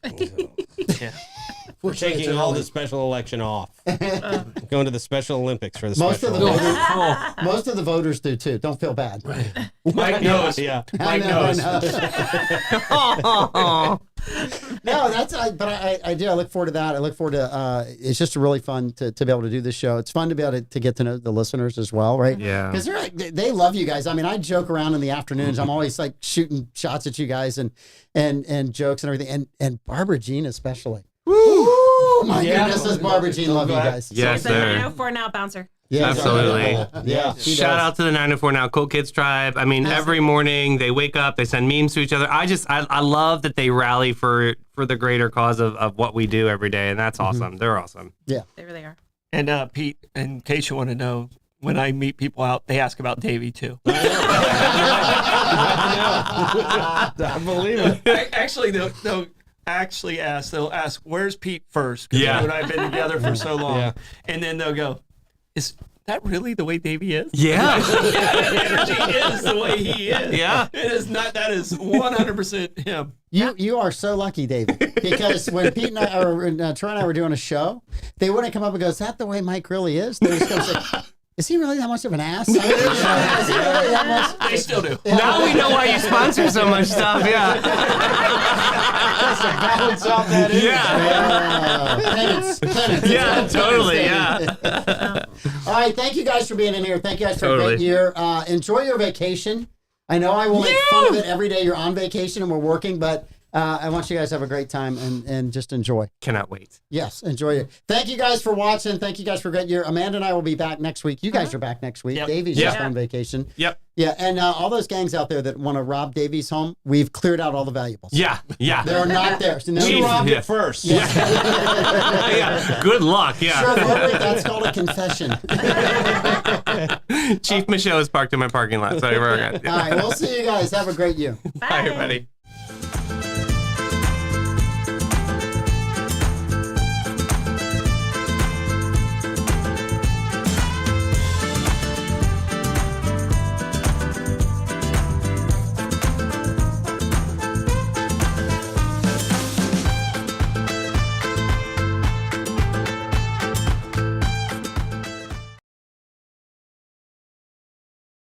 We're taking all the special election off. Going to the Special Olympics for the Most of special the Olympics. voters, most of the voters do too. Don't feel bad. Right. Mike knows. Yeah. Mike knows. No, but I do. I look forward to that. I look forward to, it's just really fun to be able to do this show. It's fun to be able to get to know the listeners as well, right? Yeah. Because they love you guys. I mean, I joke around in the afternoons. I'm always like shooting shots at you guys and jokes and everything. And Barbara Jean especially. Woo! My goodness, does Barbara Jean love you guys. Yes, She's a sir. 904 Now bouncer. Yeah, Absolutely. Yeah. she Shout does. out to the 904 Now Cool Kids Tribe. I mean, every morning they wake up, they send memes to each other. I love that they rally for the greater cause of what we do every day, and that's awesome. They're awesome. Yeah. They really are. And Pete, in case you want to know, when I meet people out, they ask about Davey too. I believe it. Actually, they'll ask, where's Pete first? 'Cause Yeah. you and I have been together for so long. Yeah. And then they'll go, is that really the way Davey is? Yeah. Energy is the way he is. Yeah. It is not. That is 100% him. You are so lucky, David, because when Pete and I, or Troy and I were doing a show, they wouldn't come up and go, "Is that the way Mike really is?" They just go say, "Is he really that much of an ass?" Is he really that much? They still do. Now we know why you sponsor so much stuff. Yeah. Balance out that image. Penance. Yeah, totally. Yeah. All right, thank you guys for being in here. Thank you guys for a Totally. great year. Enjoy your vacation. I know I will make fun of it every day you're on vacation and we're working, but I want you guys to have a great time and just enjoy. Cannot wait. Yes, enjoy it. Thank you guys for watching. Thank you guys for a great year. Amanda and I will be back next week. You guys are back next week. Yep. Davey's Yep. just on vacation. Yep. Yeah, and all those gangs out there that want to rob Davey's home, we've cleared out all the valuables. Yeah. Yeah. They're not there. So no Jeez. We robbed Yeah. it first. Yeah. Good luck. Sure, Yeah. Robert, that's called a confession. Chief Michaud is parked in my parking lot, so we're good. All right, we'll see you guys. Have a great year. Bye, everybody.